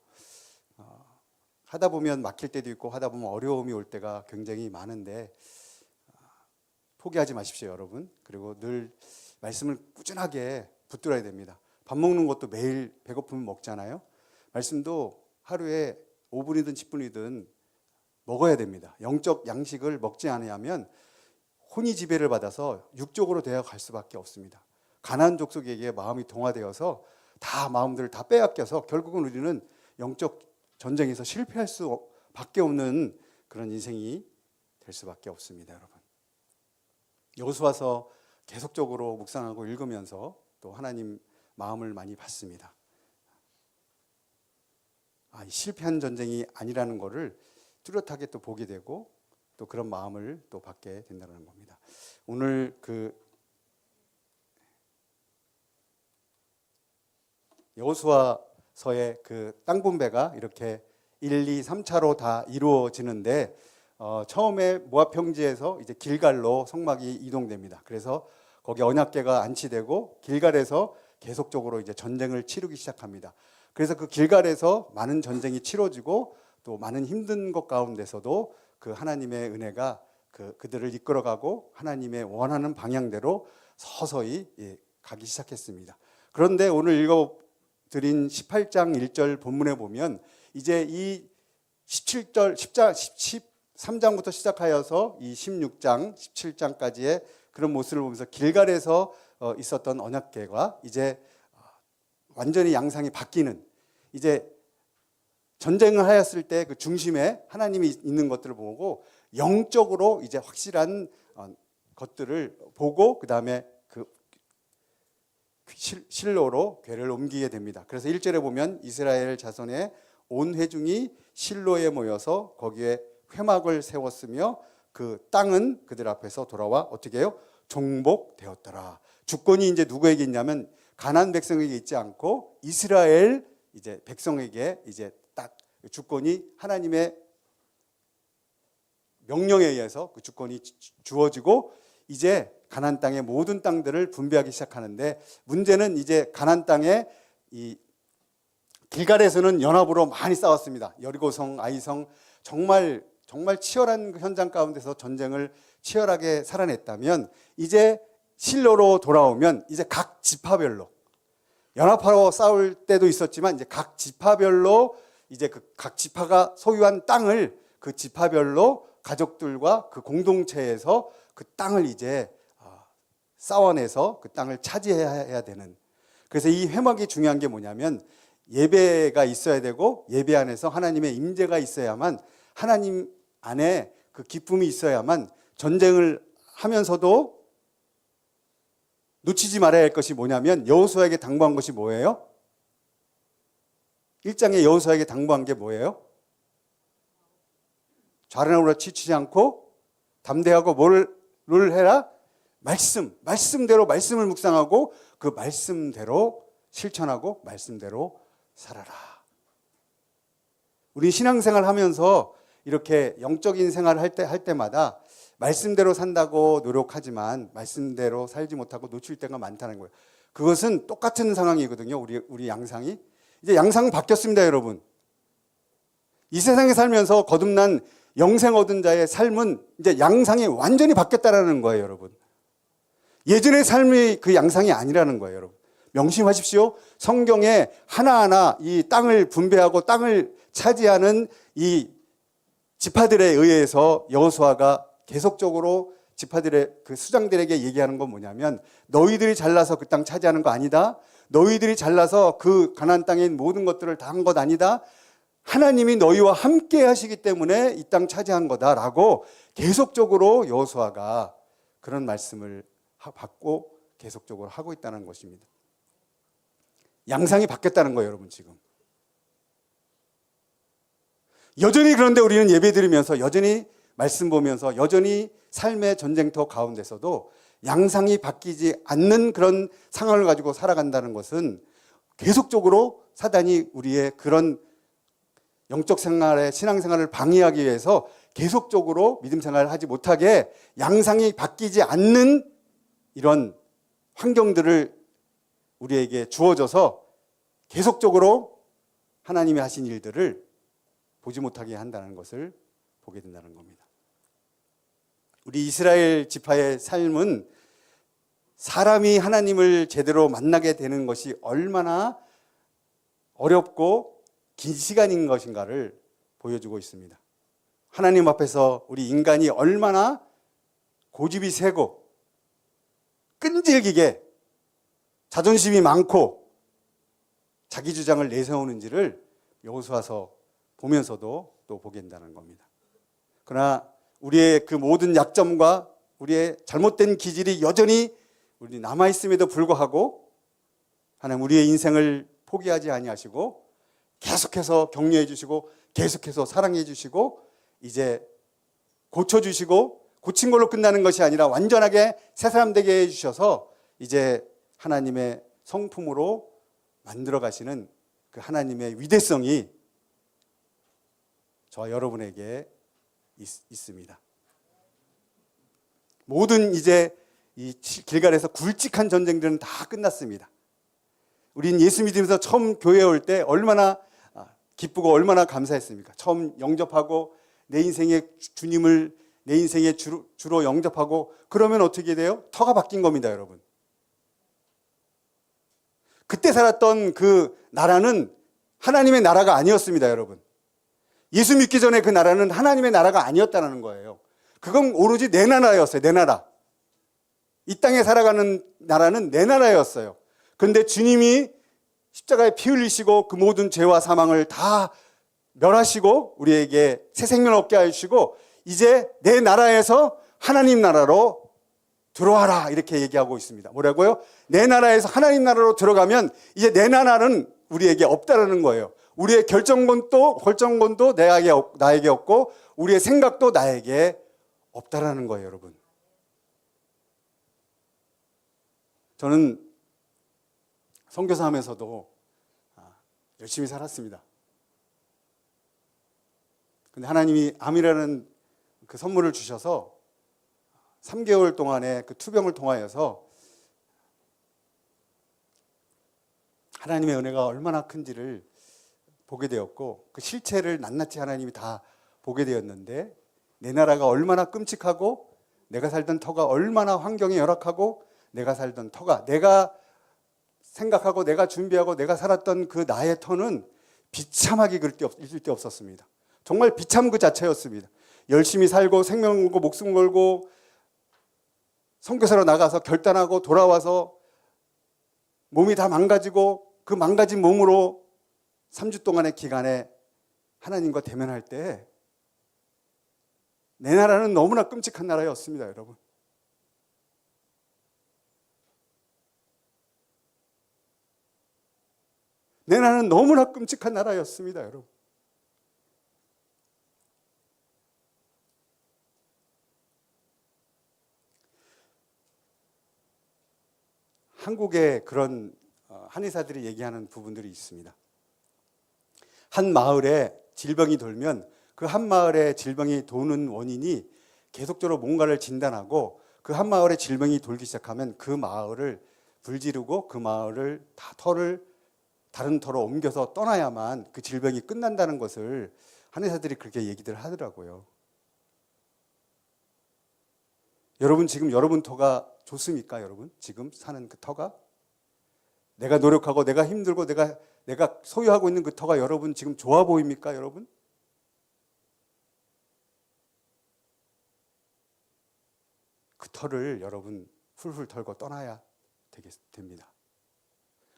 B: 하다 보면 막힐 때도 있고 하다 보면 어려움이 올 때가 굉장히 많은데 포기하지 마십시오, 여러분. 그리고 늘 말씀을 꾸준하게 붙들어야 됩니다. 밥 먹는 것도 매일 배고프면 먹잖아요. 말씀도 하루에 5분이든 10분이든 먹어야 됩니다. 영적 양식을 먹지 않으면 혼이 지배를 받아서 육적으로 되어 갈 수밖에 없습니다. 가나안 족속에게 마음이 동화되어서 다 마음들을 다 빼앗겨서 결국은 우리는 영적 전쟁에서 실패할 수밖에 없는 그런 인생이 될 수밖에 없습니다, 여러분. 여호수아서 계속적으로 묵상하고 읽으면서 또 하나님 마음을 많이 받습니다. 실패한 전쟁이 아니라는 것을 뚜렷하게 또 보게 되고 또 그런 마음을 또 받게 된다는 겁니다. 오늘 여호수아서의 땅 분배가 이렇게 1, 2, 3차로 다 이루어지는데 처음에 모압 평지에서 이제 길갈로 성막이 이동됩니다. 그래서 거기 언약궤가 안치되고 길갈에서 계속적으로 이제 전쟁을 치르기 시작합니다. 그래서 그 길갈에서 많은 전쟁이 치러지고 또 많은 힘든 것 가운데서도 그 하나님의 은혜가 그들을 이끌어가고 하나님의 원하는 방향대로 서서히 가기 시작했습니다. 그런데 오늘 읽어드린 18장 1절 본문에 보면 이제 이 13장부터 시작하여서 이 16장, 17장까지의 그런 모습을 보면서 길갈에서 있었던 언약궤가 이제 완전히 양상이 바뀌는, 이제 전쟁을 하였을 때 그 중심에 하나님이 있는 것들을 보고 영적으로 이제 확실한 것들을 보고 그 다음에 그 실로로 궤를 옮기게 됩니다. 그래서 1절에 보면 이스라엘 자손의 온 회중이 실로에 모여서 거기에 회막을 세웠으며 그 땅은 그들 앞에서 돌아와 어떻게 해요? 정복되었더라. 주권이 이제 누구에게 있냐면 가나안 백성에게 있지 않고 이스라엘 이제 백성에게 이제 딱 주권이 하나님의 명령에 의해서 그 주권이 주어지고 이제 가나안 땅의 모든 땅들을 분배하기 시작하는데, 문제는 이제 가나안 땅에 이 길갈에서는 연합으로 많이 싸웠습니다. 여리고성, 아이성, 정말 치열한 현장 가운데서 전쟁을 치열하게 살아냈다면 이제 실로로 돌아오면 이제 각 지파별로 연합하러 싸울 때도 있었지만 이제 각 지파별로 이제 그 각 지파가 소유한 땅을 그 지파별로 가족들과 그 공동체에서 그 땅을 이제 싸워내서 그 땅을 차지해야 되는, 그래서 이 회막이 중요한 게 뭐냐면 예배가 있어야 되고 예배 안에서 하나님의 임재가 있어야만, 하나님 안에 그 기쁨이 있어야만 전쟁을 하면서도 놓치지 말아야 할 것이 뭐냐면 여호수아에게 당부한 것이 뭐예요? 1장에 여호수아에게 당부한 게 뭐예요? 좌르나우라 치치지 않고 담대하고 뭐를 해라? 말씀대로 말씀을 묵상하고 그 말씀대로 실천하고 말씀대로 살아라. 우리 신앙생활 하면서 이렇게 영적인 생활을 할 때마다 말씀대로 산다고 노력하지만 말씀대로 살지 못하고 놓칠 때가 많다는 거예요. 그것은 똑같은 상황이거든요. 우리 양상이. 이제 양상은 바뀌었습니다, 여러분. 이 세상에 살면서 거듭난 영생 얻은 자의 삶은 이제 양상이 완전히 바뀌었다는 거예요, 여러분. 예전의 삶이 그 양상이 아니라는 거예요, 여러분. 명심하십시오. 성경에 하나하나 이 땅을 분배하고 땅을 차지하는 이 지파들에 의해서 여호수아가 계속적으로 지파들의 그 수장들에게 얘기하는 건 뭐냐면, 너희들이 잘나서 그 땅 차지하는 거 아니다. 너희들이 잘나서 그 가나안 땅에 있는 모든 것들을 다 한 것 아니다. 하나님이 너희와 함께 하시기 때문에 이 땅 차지한 거다라고 계속적으로 여호수아가 그런 말씀을 받고 계속적으로 하고 있다는 것입니다. 양상이 바뀌었다는 거예요, 여러분. 지금 여전히, 그런데 우리는 예배 드리면서 여전히 말씀 보면서 여전히 삶의 전쟁터 가운데서도 양상이 바뀌지 않는 그런 상황을 가지고 살아간다는 것은 계속적으로 사단이 우리의 그런 영적 생활의 신앙생활을 방해하기 위해서 계속적으로 믿음 생활을 하지 못하게 양상이 바뀌지 않는 이런 환경들을 우리에게 주어져서 계속적으로 하나님이 하신 일들을 보지 못하게 한다는 것을 보게 된다는 겁니다. 우리 이스라엘 지파의 삶은 사람이 하나님을 제대로 만나게 되는 것이 얼마나 어렵고 긴 시간인 것인가를 보여주고 있습니다. 하나님 앞에서 우리 인간이 얼마나 고집이 세고 끈질기게 자존심이 많고 자기 주장을 내세우는지를 여호수아서 보면서도 또 보게 된다는 겁니다. 그러나 우리의 그 모든 약점과 우리의 잘못된 기질이 여전히 우리 남아있음에도 불구하고 하나님 우리의 인생을 포기하지 아니하시고 계속해서 격려해 주시고 계속해서 사랑해 주시고 이제 고쳐주시고 고친 걸로 끝나는 것이 아니라 완전하게 새 사람 되게 해주셔서 이제 하나님의 성품으로 만들어 가시는 그 하나님의 위대성이 저와 여러분에게 있습니다. 모든 이제 이 길갈에서 굵직한 전쟁들은 다 끝났습니다. 우린 예수 믿으면서 처음 교회에 올 때 얼마나 기쁘고 얼마나 감사했습니까? 처음 영접하고 내 인생의 주님을 내 인생의 주로 영접하고 그러면 어떻게 돼요? 터가 바뀐 겁니다, 여러분. 그때 살았던 그 나라는 하나님의 나라가 아니었습니다, 여러분. 예수 믿기 전에 그 나라는 하나님의 나라가 아니었다는 거예요. 그건 오로지 내 나라였어요, 내 나라. 이 땅에 살아가는 나라는 내 나라였어요. 그런데 주님이 십자가에 피 흘리시고 그 모든 죄와 사망을 다 멸하시고 우리에게 새 생명 얻게 하시고 이제 내 나라에서 하나님 나라로 들어와라 이렇게 얘기하고 있습니다. 뭐라고요? 내 나라에서 하나님 나라로 들어가면 이제 내 나라는 우리에게 없다라는 거예요. 우리의 결정권도 나에게 없고 우리의 생각도 나에게 없다라는 거예요, 여러분. 저는 선교사 하면서도 열심히 살았습니다. 근데 하나님이 암이라는 그 선물을 주셔서 3개월 동안의 그 투병을 통하여서 하나님의 은혜가 얼마나 큰지를 보게 되었고 그 실체를 낱낱이 하나님이 다 보게 되었는데 내 나라가 얼마나 끔찍하고 내가 살던 터가 얼마나 환경이 열악하고 내가 살던 터가 내가 생각하고 내가 준비하고 내가 살았던 그 나의 터는 비참하게 있을 데 없었습니다. 정말 비참 그 자체였습니다. 열심히 살고 생명 걸고 목숨 걸고 선교사로 나가서 결단하고 돌아와서 몸이 다 망가지고 그 망가진 몸으로 3주 동안의 기간에 하나님과 대면할 때 내 나라는 너무나 끔찍한 나라였습니다, 여러분. 내 나라는 너무나 끔찍한 나라였습니다, 여러분. 한국에 그런 한의사들이 얘기하는 부분들이 있습니다. 한 마을에 질병이 돌면 그 한 마을에 질병이 도는 원인이 계속적으로 뭔가를 진단하고 그 한 마을에 질병이 돌기 시작하면 그 마을을 불지르고 그 마을을 다 터를 다른 터로 옮겨서 떠나야만 그 질병이 끝난다는 것을 한의사들이 그렇게 얘기들 하더라고요. 여러분 지금 여러분 터가 좋습니까, 여러분? 지금 사는 그 터가? 내가 노력하고 내가 힘들고 내가 소유하고 있는 그 터가 여러분 지금 좋아 보입니까, 여러분? 그 터를 여러분 훌훌 털고 떠나야 됩니다.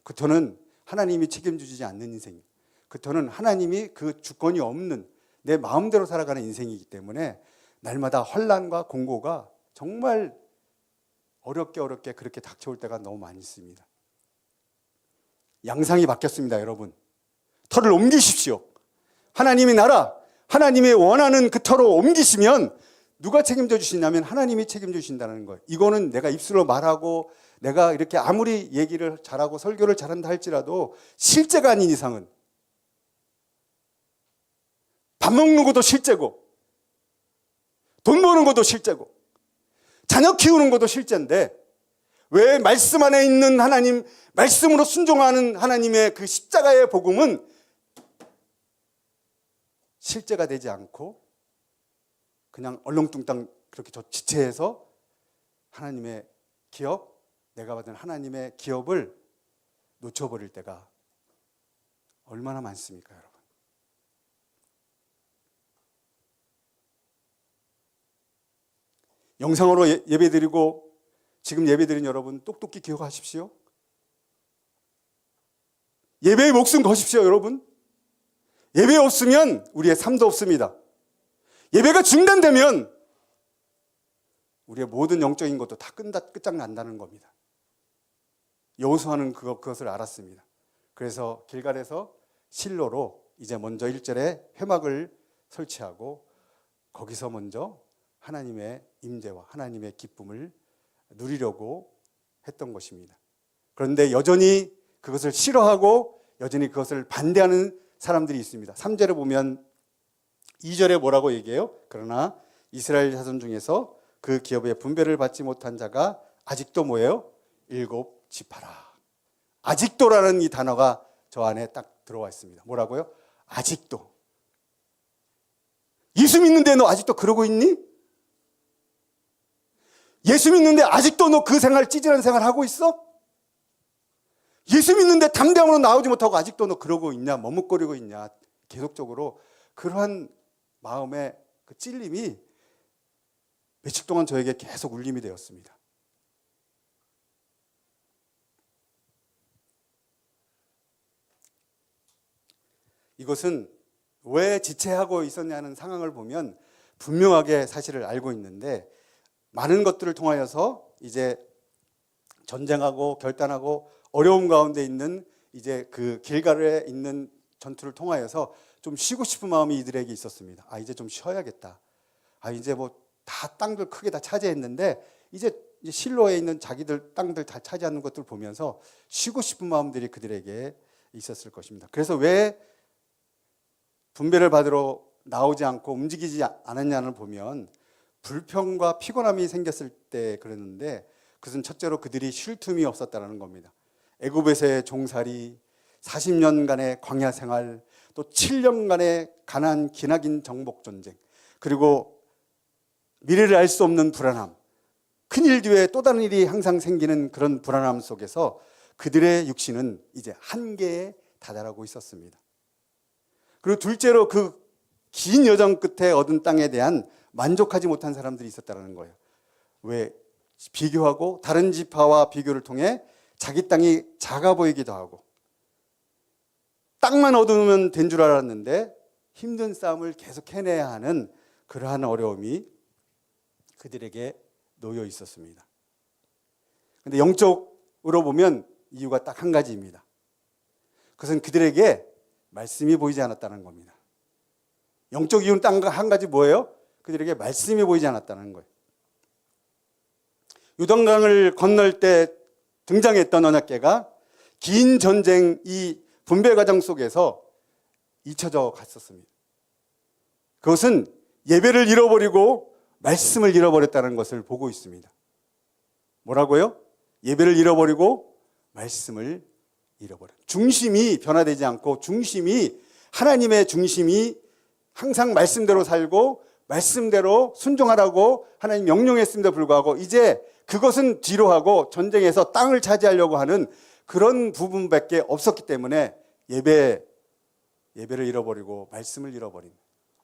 B: 그 터는 하나님이 책임지지 않는 인생, 그 터는 하나님이 그 주권이 없는 내 마음대로 살아가는 인생이기 때문에 날마다 환난과 공고가 정말 어렵게 그렇게 닥쳐올 때가 너무 많이 있습니다. 양상이 바뀌었습니다, 여러분. 터를 옮기십시오. 하나님의 나라, 하나님의 원하는 그 터로 옮기시면 누가 책임져 주시냐면 하나님이 책임져 주신다는 거예요. 이거는 내가 입술로 말하고 내가 이렇게 아무리 얘기를 잘하고 설교를 잘한다 할지라도 실제가 아닌 이상은 밥 먹는 것도 실제고 돈 버는 것도 실제고 자녀 키우는 것도 실제인데 왜 말씀 안에 있는 하나님, 말씀으로 순종하는 하나님의 그 십자가의 복음은 실제가 되지 않고 그냥 얼렁뚱땅 그렇게 저 지체해서 하나님의 기업, 내가 받은 하나님의 기업을 놓쳐버릴 때가 얼마나 많습니까, 여러분? 영상으로 예배드리고 지금 예배드린 여러분 똑똑히 기억하십시오. 예배에 목숨 거십시오, 여러분. 예배 없으면 우리의 삶도 없습니다. 예배가 중단되면 우리의 모든 영적인 것도 다 끝장난다는 겁니다. 여호수아는 그것을 알았습니다. 그래서 길갈에서 실로로 이제 먼저 1절에 회막을 설치하고 거기서 먼저 하나님의 임재와 하나님의 기쁨을 누리려고 했던 것입니다. 그런데 여전히 그것을 싫어하고 여전히 그것을 반대하는 사람들이 있습니다. 3절에 보면 2절에 뭐라고 얘기해요? 그러나 이스라엘 자손 중에서 그 기업의 분배를 받지 못한 자가 아직도 뭐예요? 7지파라. 아직도라는 이 단어가 저 안에 딱 들어와 있습니다. 뭐라고요? 아직도. 예수 믿는데 너 아직도 그러고 있니? 예수 믿는데 아직도 너 그 생활, 찌질한 생활 하고 있어? 예수 믿는데 담대함으로 나오지 못하고 아직도 너 그러고 있냐? 머뭇거리고 있냐? 계속적으로 그러한 마음의 그 찔림이 며칠 동안 저에게 계속 울림이 되었습니다. 이것은 왜 지체하고 있었냐는 상황을 보면 분명하게 사실을 알고 있는데 많은 것들을 통하여서 이제 전쟁하고 결단하고 어려움 가운데 있는 이제 그 길갈에 있는 전투를 통하여서 좀 쉬고 싶은 마음이 이들에게 있었습니다. 아, 이제 좀 쉬어야겠다. 아, 이제 뭐 다 땅들 크게 다 차지했는데 이제 실로에 있는 자기들 땅들 다 차지하는 것들 보면서 쉬고 싶은 마음들이 그들에게 있었을 것입니다. 그래서 왜 분배를 받으러 나오지 않고 움직이지 않았냐를 보면 불평과 피곤함이 생겼을 때 그랬는데 그것은 첫째로 그들이 쉴 틈이 없었다는 겁니다. 애굽에서의 종살이, 40년간의 광야 생활, 또 7년간의 가나안 기나긴 정복 전쟁, 그리고 미래를 알 수 없는 불안함, 큰일 뒤에 또 다른 일이 항상 생기는 그런 불안함 속에서 그들의 육신은 이제 한계에 다다르고 있었습니다. 그리고 둘째로 그 긴 여정 끝에 얻은 땅에 대한 만족하지 못한 사람들이 있었다는 거예요. 왜? 비교하고 다른 지파와 비교를 통해 자기 땅이 작아 보이기도 하고 땅만 얻으면 된 줄 알았는데 힘든 싸움을 계속 해내야 하는 그러한 어려움이 그들에게 놓여 있었습니다. 그런데 영적으로 보면 이유가 딱 한 가지입니다. 그것은 그들에게 말씀이 보이지 않았다는 겁니다. 영적 이유는 딱 한 가지 뭐예요? 그들에게 말씀이 보이지 않았다는 거예요. 요단강을 건널 때 등장했던 언약궤가 긴 전쟁 이 분배 과정 속에서 잊혀져 갔었습니다. 그것은 예배를 잃어버리고 말씀을 잃어버렸다는 것을 보고 있습니다. 뭐라고요? 예배를 잃어버리고 말씀을 잃어버려. 중심이 변화되지 않고 중심이 하나님의 중심이 항상 말씀대로 살고 말씀대로 순종하라고 하나님 명령했음에도 불구하고 이제 그것은 뒤로 하고 전쟁에서 땅을 차지하려고 하는 그런 부분밖에 없었기 때문에 예배를 잃어버리고 말씀을 잃어버린,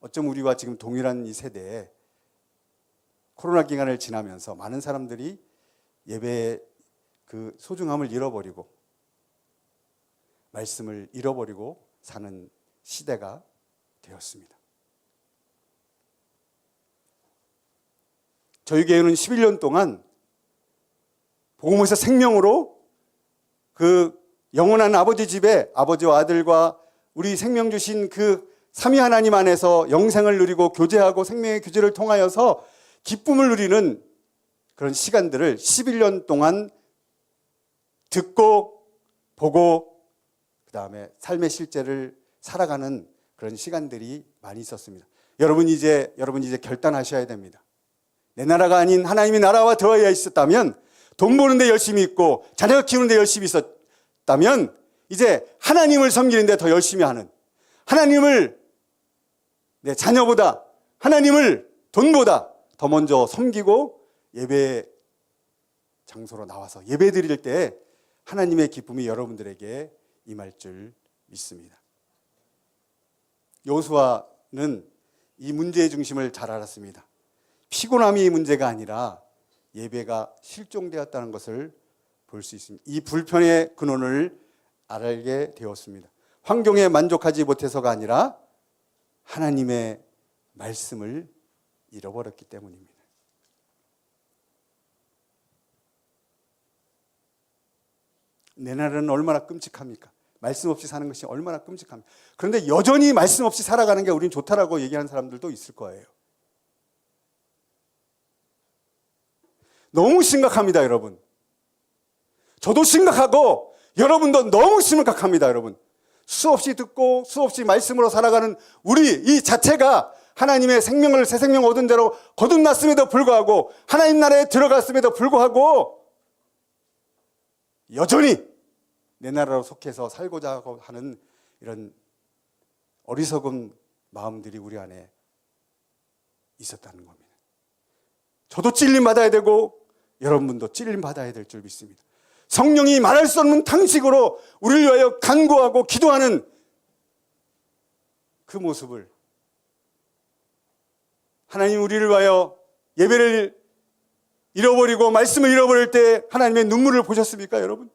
B: 어쩜 우리와 지금 동일한 이 세대에 코로나 기간을 지나면서 많은 사람들이 예배의 그 소중함을 잃어버리고 말씀을 잃어버리고 사는 시대가 되었습니다. 저희 교회는 11년 동안 복음에서 생명으로 그 영원한 아버지 집에 아버지와 아들과 우리 생명 주신 그 삼위 하나님 안에서 영생을 누리고 교제하고 생명의 교제를 통하여서 기쁨을 누리는 그런 시간들을 11년 동안 듣고 보고 그 다음에 삶의 실제를 살아가는 그런 시간들이 많이 있었습니다. 여러분 이제 결단하셔야 됩니다. 내 나라가 아닌 하나님의 나라와 더하여 있었다면, 돈 버는데 열심히 있고 자녀 키우는데 열심히 있었다면 이제 하나님을 섬기는데 더 열심히 하는, 하나님을 내 자녀보다 하나님을 돈보다 더 먼저 섬기고 예배 장소로 나와서 예배 드릴 때 하나님의 기쁨이 여러분들에게 임할 줄 믿습니다. 여호수아는 이 문제의 중심을 잘 알았습니다. 피곤함이 문제가 아니라 예배가 실종되었다는 것을 볼 수 있습니다. 이 불편의 근원을 알게 되었습니다. 환경에 만족하지 못해서가 아니라 하나님의 말씀을 잃어버렸기 때문입니다. 내 나라는 얼마나 끔찍합니까? 말씀 없이 사는 것이 얼마나 끔찍합니까? 그런데 여전히 말씀 없이 살아가는 게 우린 좋다라고 얘기하는 사람들도 있을 거예요. 너무 심각합니다, 여러분. 저도 심각하고 여러분도 너무 심각합니다, 여러분. 수없이 듣고 수없이 말씀으로 살아가는 우리 이 자체가 하나님의 생명을 새 생명 얻은 대로 거듭났음에도 불구하고 하나님 나라에 들어갔음에도 불구하고 여전히 내 나라로 속해서 살고자 하는 이런 어리석은 마음들이 우리 안에 있었다는 겁니다. 저도 찔림 받아야 되고 여러분도 찔림 받아야 될 줄 믿습니다. 성령이 말할 수 없는 탄식으로 우리를 위하여 간구하고 기도하는 그 모습을, 하나님 우리를 위하여 예배를 잃어버리고 말씀을 잃어버릴 때 하나님의 눈물을 보셨습니까, 여러분?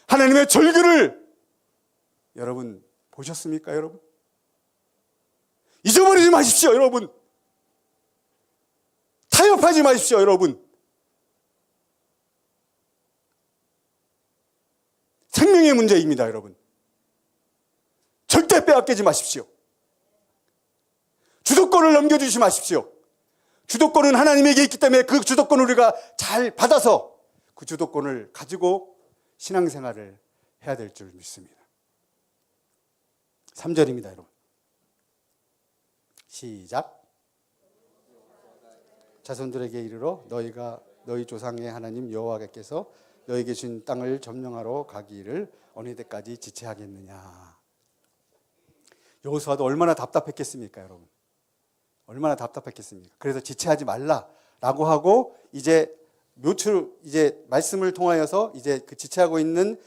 B: 하나님의 절규를 여러분 보셨습니까, 여러분? 잊어버리지 마십시오, 여러분. 타협하지 마십시오, 여러분. 생명의 문제입니다, 여러분. 절대 빼앗기지 마십시오. 주도권을 넘겨주지 마십시오. 주도권은 하나님에게 있기 때문에 그 주도권을 우리가 잘 받아서 그 주도권을 가지고 신앙생활을 해야 될 줄 믿습니다. 3절입니다, 여러분. 시작. 자손들에게 이르러 너희가 너희 조상의 하나님 여호와께서 너희에게 준 땅을 점령하러 가기를 어느 때까지 지체하겠느냐. 여호수아도 얼마나 답답했겠습니까, 여러분? 얼마나 답답했겠습니까? 그래서 지체하지 말라라고 하고 이제 말씀을 통하여서 이제 그 지체하고 있는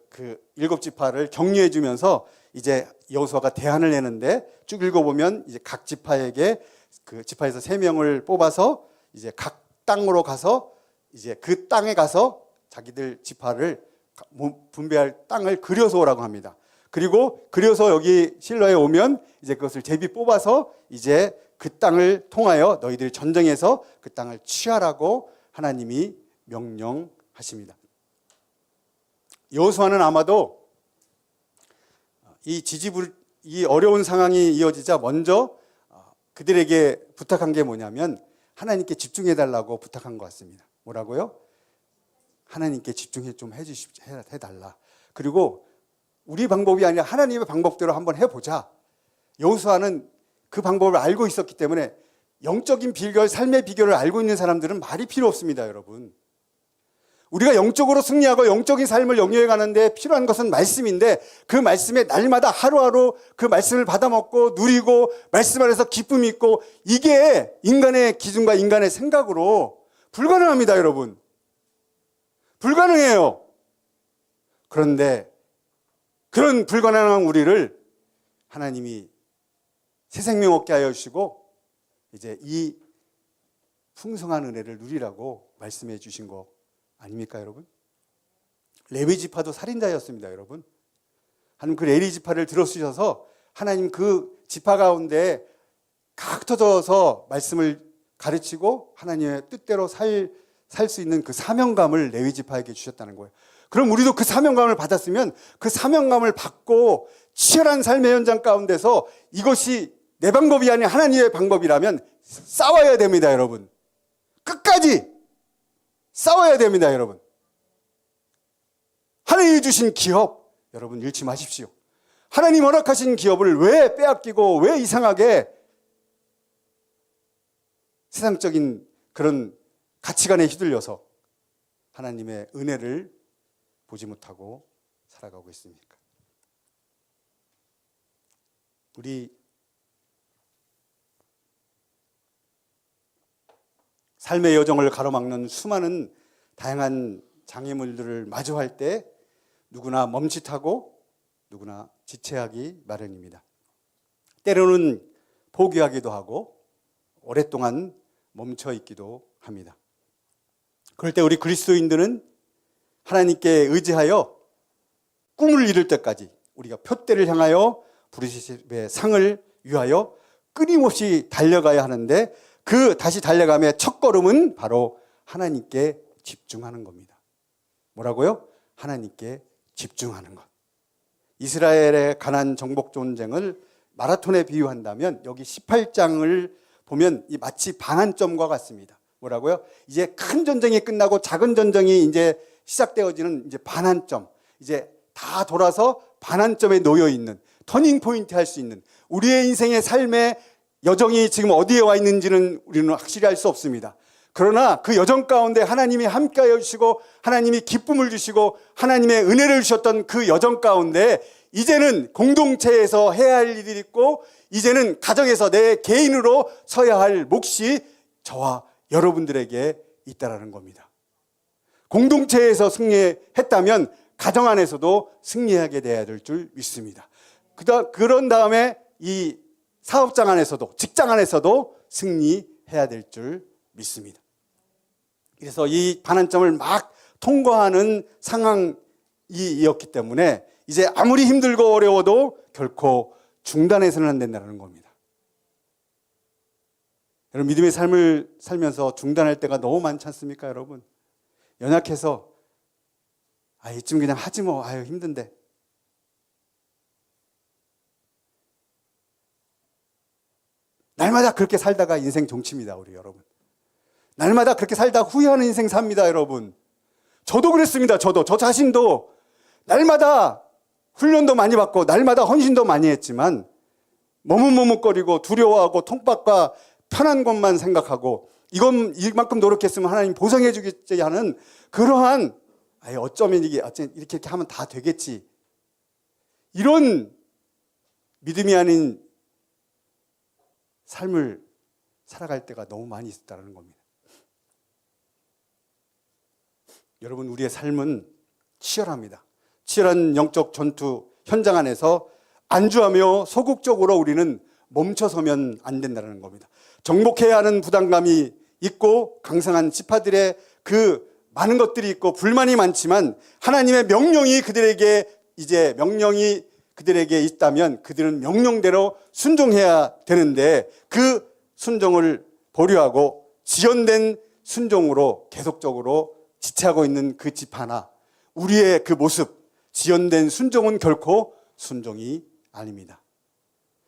B: 그 7지파를 격려해 주면서 이제 여호수아가 대안을 내는데 쭉 읽어보면 이제 각 지파에게 그 지파에서 3명을 뽑아서 이제 각 땅으로 가서 이제 그 땅에 가서 자기들 지파를 분배할 땅을 그려서 오라고 합니다. 그리고 그려서 여기 실로에 오면 이제 그것을 제비 뽑아서 이제 그 땅을 통하여 너희들이 전쟁해서 그 땅을 취하라고 하나님이 명령하십니다. 여호수아는 아마도 이 어려운 상황이 이어지자 먼저 그들에게 부탁한 게 뭐냐면 하나님께 집중해달라고 부탁한 것 같습니다. 뭐라고요? 하나님께 집중해 좀 해달라. 그리고 우리 방법이 아니라 하나님의 방법대로 한번 해보자. 여호수아는 그 방법을 알고 있었기 때문에 영적인 비결, 삶의 비결을 알고 있는 사람들은 말이 필요 없습니다, 여러분. 우리가 영적으로 승리하고 영적인 삶을 영위해 가는데 필요한 것은 말씀인데 그 말씀에 날마다 하루하루 그 말씀을 받아먹고 누리고 말씀 안에서 기쁨이 있고 이게 인간의 기준과 인간의 생각으로 불가능합니다, 여러분. 불가능해요. 그런데 그런 불가능한 우리를 하나님이 새 생명 얻게 하여 주시고 이제 이 풍성한 은혜를 누리라고 말씀해 주신 거 아닙니까, 여러분? 레위 지파도 살인자였습니다, 여러분. 하나님 그 레위 지파를 들어주셔서 하나님 그 지파 가운데 각 터져서 말씀을 가르치고 하나님의 뜻대로 살 수 있는 그 사명감을 레위 지파에게 주셨다는 거예요. 그럼 우리도 그 사명감을 받았으면 그 사명감을 받고 치열한 삶의 현장 가운데서 이것이 내 방법이 아닌 하나님의 방법이라면 싸워야 됩니다, 여러분. 끝까지 싸워야 됩니다, 여러분. 하나님이 주신 기업, 여러분 잃지 마십시오. 하나님 허락하신 기업을 왜 빼앗기고 왜 이상하게 세상적인 그런 가치관에 휘둘려서 하나님의 은혜를 보지 못하고 살아가고 있습니까? 우리 삶의 여정을 가로막는 수많은 다양한 장애물들을 마주할 때 누구나 멈칫하고 누구나 지체하기 마련입니다. 때로는 포기하기도 하고 오랫동안 멈춰 있기도 합니다. 그럴 때 우리 그리스도인들은 하나님께 의지하여 꿈을 이룰 때까지 우리가 표대를 향하여 부르심의 상을 위하여 끊임없이 달려가야 하는데 그 다시 달려감의 첫 걸음은 바로 하나님께 집중하는 겁니다. 뭐라고요? 하나님께 집중하는 것. 이스라엘의 가나안 정복 전쟁을 마라톤에 비유한다면 여기 18장을 보면 이 마치 반환점과 같습니다. 뭐라고요? 이제 큰 전쟁이 끝나고 작은 전쟁이 이제 시작되어지는 이제 반환점. 이제 다 돌아서 반환점에 놓여 있는 터닝 포인트 할 수 있는 우리의 인생의 삶의 여정이 지금 어디에 와 있는지는 우리는 확실히 알 수 없습니다. 그러나 그 여정 가운데 하나님이 함께하여 주시고 하나님이 기쁨을 주시고 하나님의 은혜를 주셨던 그 여정 가운데 이제는 공동체에서 해야 할 일이 있고 이제는 가정에서 내 개인으로 서야 할 몫이 저와 여러분들에게 있다라는 겁니다. 공동체에서 승리했다면 가정 안에서도 승리하게 돼야 될 줄 믿습니다. 그런 다음에 이 사업장 안에서도 직장 안에서도 승리해야 될 줄 믿습니다. 그래서 이 반환점을 막 통과하는 상황이었기 때문에 이제 아무리 힘들고 어려워도 결코 중단해서는 안 된다는 겁니다. 여러분 믿음의 삶을 살면서 중단할 때가 너무 많지 않습니까, 여러분? 연약해서 이쯤 그냥 하지 뭐, 힘든데. 날마다 그렇게 살다가 인생 종칩니다, 우리 여러분. 날마다 그렇게 살다 후회하는 인생 삽니다, 여러분. 저도 그랬습니다, 저 자신도 날마다 훈련도 많이 받고 날마다 헌신도 많이 했지만 머뭇머뭇거리고 두려워하고 통박과 편한 것만 생각하고 이만큼 노력했으면 하나님 보상해 주겠지 하는 그러한 어쩌면 이렇게 하면 다 되겠지 이런 믿음이 아닌 삶을 살아갈 때가 너무 많이 있었다는 겁니다. 여러분 우리의 삶은 치열합니다. 치열한 영적 전투 현장 안에서 안주하며 소극적으로 우리는 멈춰서면 안 된다는 겁니다. 정복해야 하는 부담감이 있고 강성한 지파들의 그 많은 것들이 있고 불만이 많지만 하나님의 명령이 그들에게 있다면 그들은 명령대로 순종해야 되는데 그 순종을 보류하고 지연된 순종으로 계속적으로 지체하고 있는 그 지파나 우리의 그 모습, 지연된 순종은 결코 순종이 아닙니다.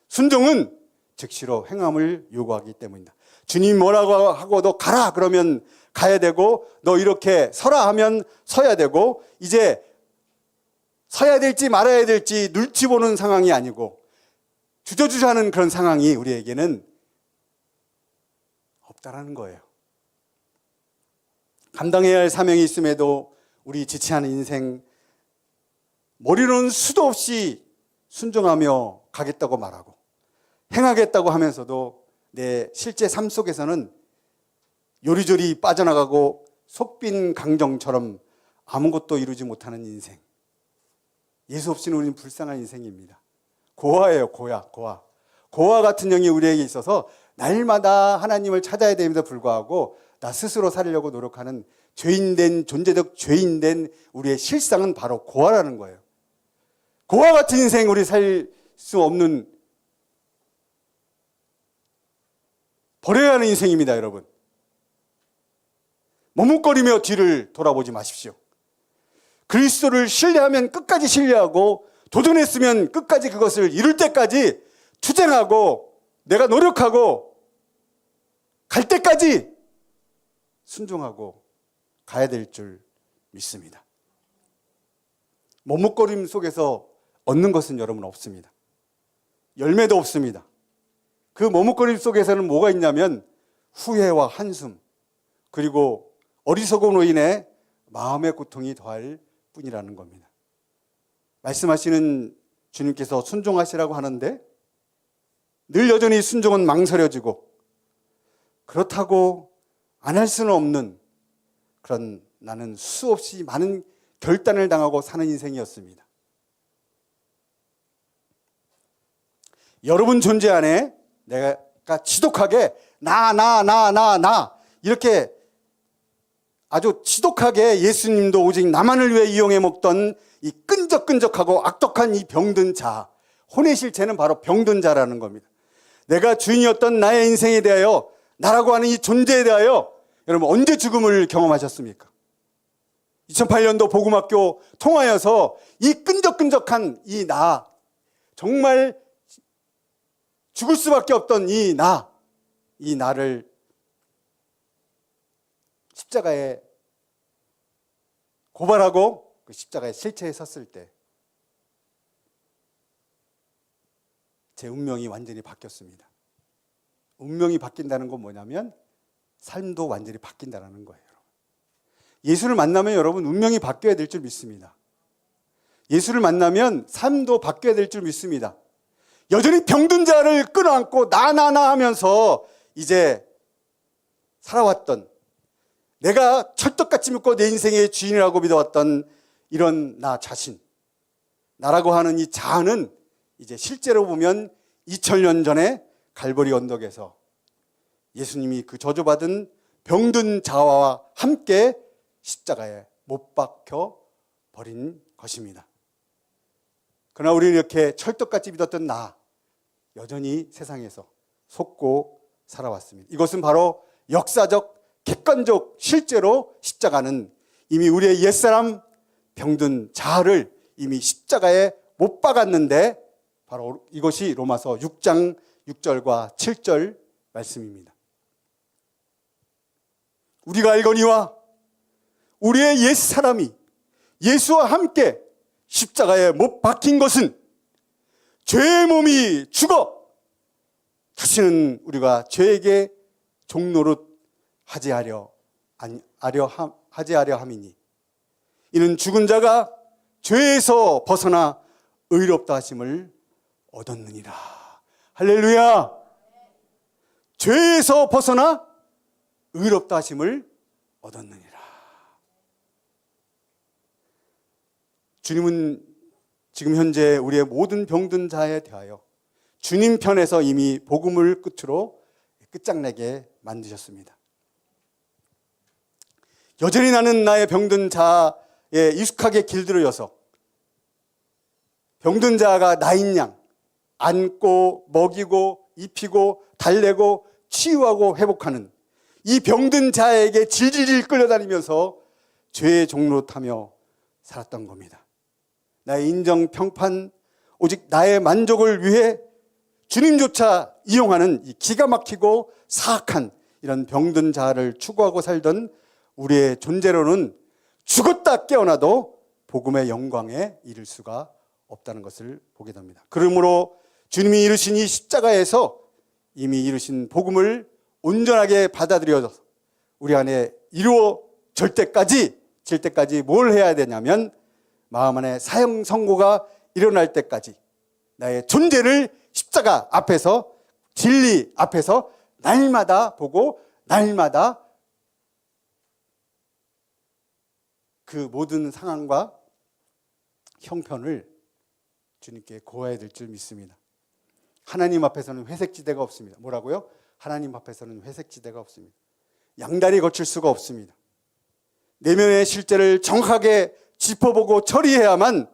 B: 순종은 즉시로 행함을 요구하기 때문입니다. 주님 뭐라고 하고도 가라 그러면 가야 되고 너 이렇게 서라 하면 서야 되고 이제 서야 될지 말아야 될지 눈치 보는 상황이 아니고 주저주저하는 그런 상황이 우리에게는 없다라는 거예요. 감당해야 할 사명이 있음에도 우리 지체하는 인생 머리로는 수도 없이 순종하며 가겠다고 말하고 행하겠다고 하면서도 내 실제 삶 속에서는 요리조리 빠져나가고 속빈 강정처럼 아무것도 이루지 못하는 인생. 예수 없이는 우리는 불쌍한 인생입니다. 고아예요, 고아. 고아 같은 영이 우리에게 있어서 날마다 하나님을 찾아야 됨에도 불구하고 나 스스로 살려고 노력하는 존재적 죄인된 우리의 실상은 바로 고아라는 거예요. 고아 같은 인생 우리 살 수 없는 버려야 하는 인생입니다, 여러분. 머뭇거리며 뒤를 돌아보지 마십시오. 그리스도를 신뢰하면 끝까지 신뢰하고 도전했으면 끝까지 그것을 이룰 때까지 투쟁하고 내가 노력하고 갈 때까지 순종하고 가야 될 줄 믿습니다. 머뭇거림 속에서 얻는 것은 여러분 없습니다. 열매도 없습니다. 그 머뭇거림 속에서는 뭐가 있냐면 후회와 한숨 그리고 어리석음으로 인해 마음의 고통이 더할 뿐이라는 겁니다. 말씀하시는 주님께서 순종하시라고 하는데 늘 여전히 순종은 망설여지고 그렇다고 안 할 수는 없는 그런 나는 수없이 많은 결단을 당하고 사는 인생이었습니다. 여러분 존재 안에 내가 지독하게 나 이렇게 아주 지독하게 예수님도 오직 나만을 위해 이용해 먹던 이 끈적끈적하고 악독한 이 병든 자, 혼의 실체는 바로 병든 자라는 겁니다. 내가 주인이었던 나의 인생에 대하여 나라고 하는 이 존재에 대하여 여러분 언제 죽음을 경험하셨습니까? 2008년도 복음학교 통하여서 이 끈적끈적한 이 나, 정말 죽을 수밖에 없던 이 나를 십자가에 고발하고 그 십자가에 실체에 섰을 때 제 운명이 완전히 바뀌었습니다. 운명이 바뀐다는 건 뭐냐면 삶도 완전히 바뀐다는 거예요. 예수를 만나면 여러분 운명이 바뀌어야 될 줄 믿습니다. 예수를 만나면 삶도 바뀌어야 될 줄 믿습니다. 여전히 병든 자를 끌어안고 나나나 하면서 이제 살아왔던, 내가 철떡같이 믿고 내 인생의 주인이라고 믿어왔던 이런 나 자신, 나라고 하는 이 자아는 이제 실제로 보면 2000년 전에 갈보리 언덕에서 예수님이 그 저주받은 병든 자와 함께 십자가에 못 박혀 버린 것입니다. 그러나 우리는 이렇게 철떡같이 믿었던 나, 여전히 세상에서 속고 살아왔습니다. 이것은 바로 역사적, 객관적 실제로 십자가는 이미 우리의 옛사람 병든 자아를 이미 십자가에 못 박았는데, 바로 이것이 로마서 6장 6절과 7절 말씀입니다. 우리가 알거니와 우리의 옛사람이 예수와 함께 십자가에 못 박힌 것은 죄의 몸이 죽어 다시는 우리가 죄에게 종노릇 하지 하려 함이니, 이는 죽은 자가 죄에서 벗어나 의롭다 하심을 얻었느니라. 할렐루야. 죄에서 벗어나 의롭다 하심을 얻었느니라. 주님은 지금 현재 우리의 모든 병든 자에 대하여 주님 편에서 이미 복음을 끝으로 끝장내게 만드셨습니다. 여전히 나는 나의 병든 자에 익숙하게 길들여서 병든 자가 나인 양 안고 먹이고 입히고 달래고 치유하고 회복하는 이 병든 자에게 질질질 끌려다니면서 죄의 종로로 타며 살았던 겁니다. 나의 인정, 평판, 오직 나의 만족을 위해 주님조차 이용하는 이 기가 막히고 사악한 이런 병든 자를 추구하고 살던 우리의 존재로는 죽었다 깨어나도 복음의 영광에 이를 수가 없다는 것을 보게 됩니다. 그러므로 주님이 이루신 이 십자가에서 이미 이루신 복음을 온전하게 받아들여서 우리 안에 이루어질 때까지 뭘 해야 되냐면, 마음 안에 사형 선고가 일어날 때까지 나의 존재를 십자가 앞에서, 진리 앞에서 날마다 보고 날마다 그 모든 상황과 형편을 주님께 고해야 될 줄 믿습니다. 하나님 앞에서는 회색지대가 없습니다. 뭐라고요? 하나님 앞에서는 회색지대가 없습니다. 양다리 거칠 수가 없습니다. 내면의 실제를 정확하게 짚어보고 처리해야만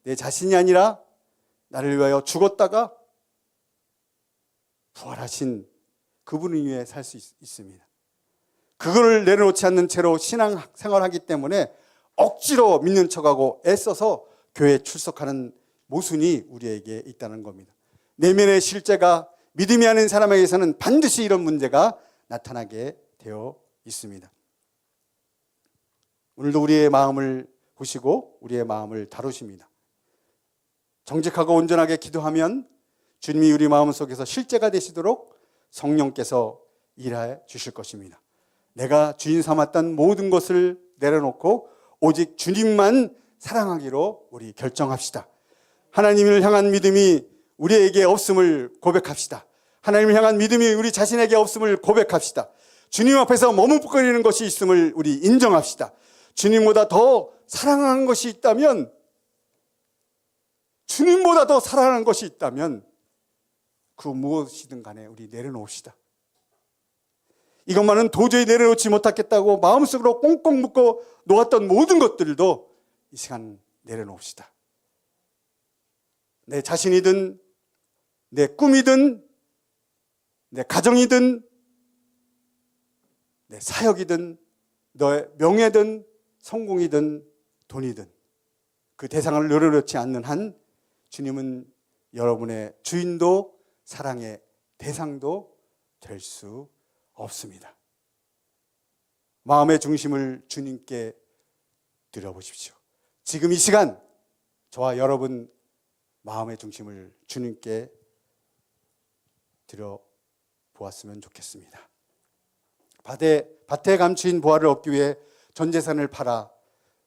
B: 내 자신이 아니라 나를 위하여 죽었다가 부활하신 그분을 위해 살 수 있습니다. 그거를 내려놓지 않는 채로 신앙생활하기 때문에 억지로 믿는 척하고 애써서 교회에 출석하는 모순이 우리에게 있다는 겁니다. 내면의 실제가 믿음이 아닌 사람에게서는 반드시 이런 문제가 나타나게 되어 있습니다. 오늘도 우리의 마음을 보시고 우리의 마음을 다루십니다. 정직하고 온전하게 기도하면 주님이 우리 마음 속에서 실제가 되시도록 성령께서 일해 주실 것입니다. 내가 주인 삼았던 모든 것을 내려놓고 오직 주님만 사랑하기로 우리 결정합시다. 하나님을 향한 믿음이 우리에게 없음을 고백합시다. 하나님을 향한 믿음이 우리 자신에게 없음을 고백합시다. 주님 앞에서 머뭇거리는 것이 있음을 우리 인정합시다. 주님보다 더 사랑하는 것이 있다면, 주님보다 더 사랑하는 것이 있다면 그 무엇이든 간에 우리 내려놓읍시다. 이것만은 도저히 내려놓지 못하겠다고 마음속으로 꽁꽁 묶어 놓았던 모든 것들도 이 시간 내려놓읍시다. 내 자신이든 내 꿈이든 내 가정이든 내 사역이든 너의 명예든 성공이든 돈이든 그 대상을 노려놓지 않는 한 주님은 여러분의 주인도 사랑의 대상도 될 수 없습니다. 마음의 중심을 주님께 드려보십시오. 지금 이 시간 저와 여러분 마음의 중심을 주님께 드려보았으면 좋겠습니다. 밭에 감추인 보화를 얻기 위해 전 재산을 팔아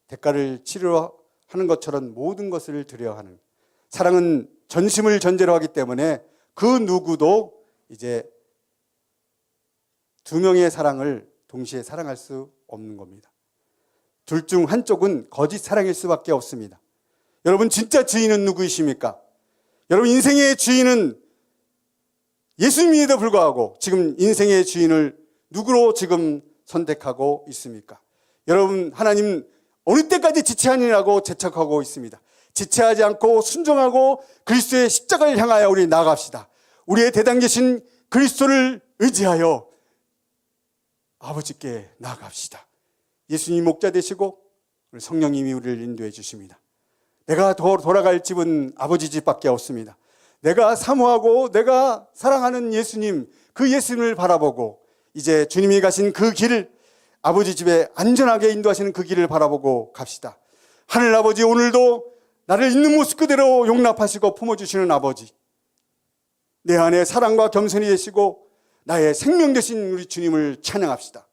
B: 대가를 치료하는 것처럼 모든 것을 드려야 하는, 사랑은 전심을 전제로 하기 때문에 그 누구도 이제 두 명의 사랑을 동시에 사랑할 수 없는 겁니다. 둘 중 한쪽은 거짓 사랑일 수밖에 없습니다. 여러분 진짜 주인은 누구이십니까? 여러분 인생의 주인은 예수님에도 불구하고 지금 인생의 주인을 누구로 지금 선택하고 있습니까? 여러분 하나님 어느 때까지 지체하니라고 재촉하고 있습니다. 지체하지 않고 순종하고 그리스도의 십자가를 향하여 우리 나아갑시다. 우리의 대당 계신 그리스도를 의지하여 아버지께 나아갑시다. 예수님 목자 되시고 성령님이 우리를 인도해 주십니다. 내가 돌아갈 집은 아버지 집밖에 없습니다. 내가 사모하고 내가 사랑하는 예수님, 그 예수님을 바라보고 이제 주님이 가신 그 길을, 아버지 집에 안전하게 인도하시는 그 길을 바라보고 갑시다. 하늘 아버지, 오늘도 나를 있는 모습 그대로 용납하시고 품어주시는 아버지, 내 안에 사랑과 겸손이 되시고 나의 생명 되신 우리 주님을 찬양합시다.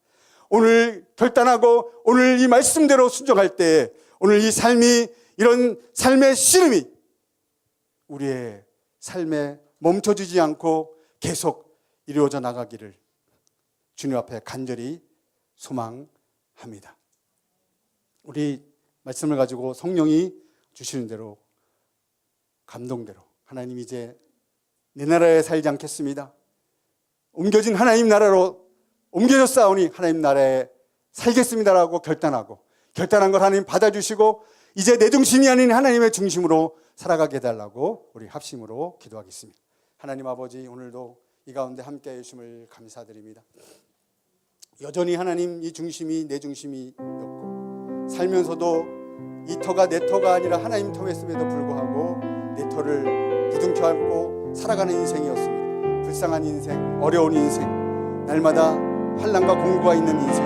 B: 오늘 결단하고 오늘 이 말씀대로 순종할 때 오늘 이 삶이, 이런 삶의 씨름이 우리의 삶에 멈춰지지 않고 계속 이루어져 나가기를 주님 앞에 간절히 소망합니다. 우리 말씀을 가지고 성령이 주시는 대로, 감동대로 하나님 이제 내 나라에 살지 않겠습니다. 옮겨진 하나님 나라로 옮겨졌사오니 하나님 나라에 살겠습니다라고 결단한 걸 하나님 받아주시고 이제 내 중심이 아닌 하나님의 중심으로 살아가게 해달라고 우리 합심으로 기도하겠습니다. 하나님 아버지, 오늘도 이 가운데 함께해 주심을 감사드립니다. 여전히 하나님 이 중심이 내 중심이었고 살면서도 이 터가 내 터가 아니라 하나님 터였음에도 불구하고 내 터를 부둥켜 안고 살아가는 인생이었습니다. 불쌍한 인생, 어려운 인생, 날마다 환난과 공고가 있는 인생,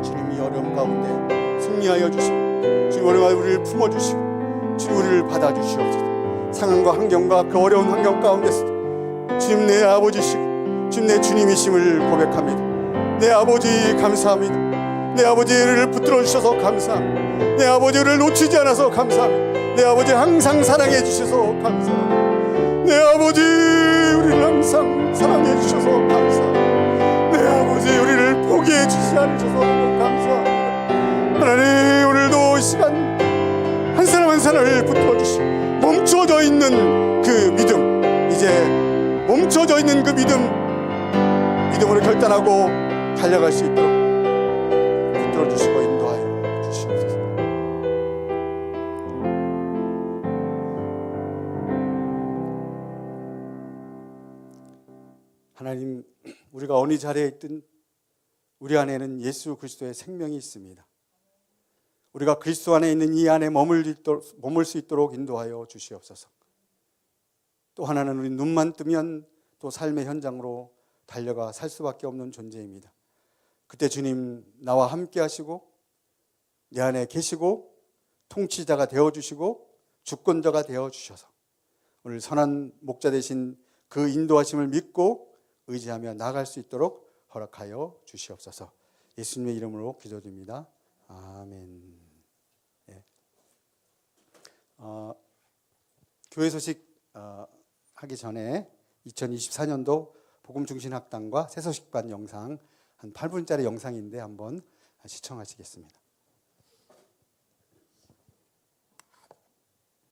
B: 주님이 어려움 가운데 승리하여 주시고 주님 어려운 우리를 품어주시고 주님 우리를 받아주시옵소서. 상황과 환경과 그 어려운 환경 가운데서 주님 내 아버지시고 주님 내 주님이심을 고백합니다. 내 아버지 감사합니다. 내 아버지를 붙들어 주셔서 감사합니다. 내 아버지를 놓치지 않아서 감사합니다. 내 아버지 항상 사랑해 주셔서 감사합니다. 내 아버지 우리를 항상 사랑해 주셔서 감사합니다. 내 아버지 우리를 포기해 주시지 않으셔서 감사합니다. 하나님 오늘도 이 시간 한 사람 한 사람을 붙들어 주시고 멈춰져 있는 그 믿음, 이제 멈춰져 있는 그 믿음으로 결단하고 달려갈 수 있도록 붙들어 주시고 인도하여 주시옵소서. 하나님, 우리가 어느 자리에 있든 우리 안에는 예수 그리스도의 생명이 있습니다. 우리가 그리스도 안에 있는 이 안에 머물 수 있도록 인도하여 주시옵소서. 또 하나는 우리 눈만 뜨면 또 삶의 현장으로 달려가 살 수밖에 없는 존재입니다. 그때 주님 나와 함께 하시고 내 안에 계시고 통치자가 되어주시고 주권자가 되어주셔서 오늘 선한 목자 되신 그 인도하심을 믿고 의지하며 나아갈 수 있도록 허락하여 주시옵소서. 예수님의 이름으로 기도드립니다. 아멘. 교회 소식 하기 전에 2024년도 복음중신학당과 새소식반 영상 한 8분짜리 영상인데 한번 시청하시겠습니다.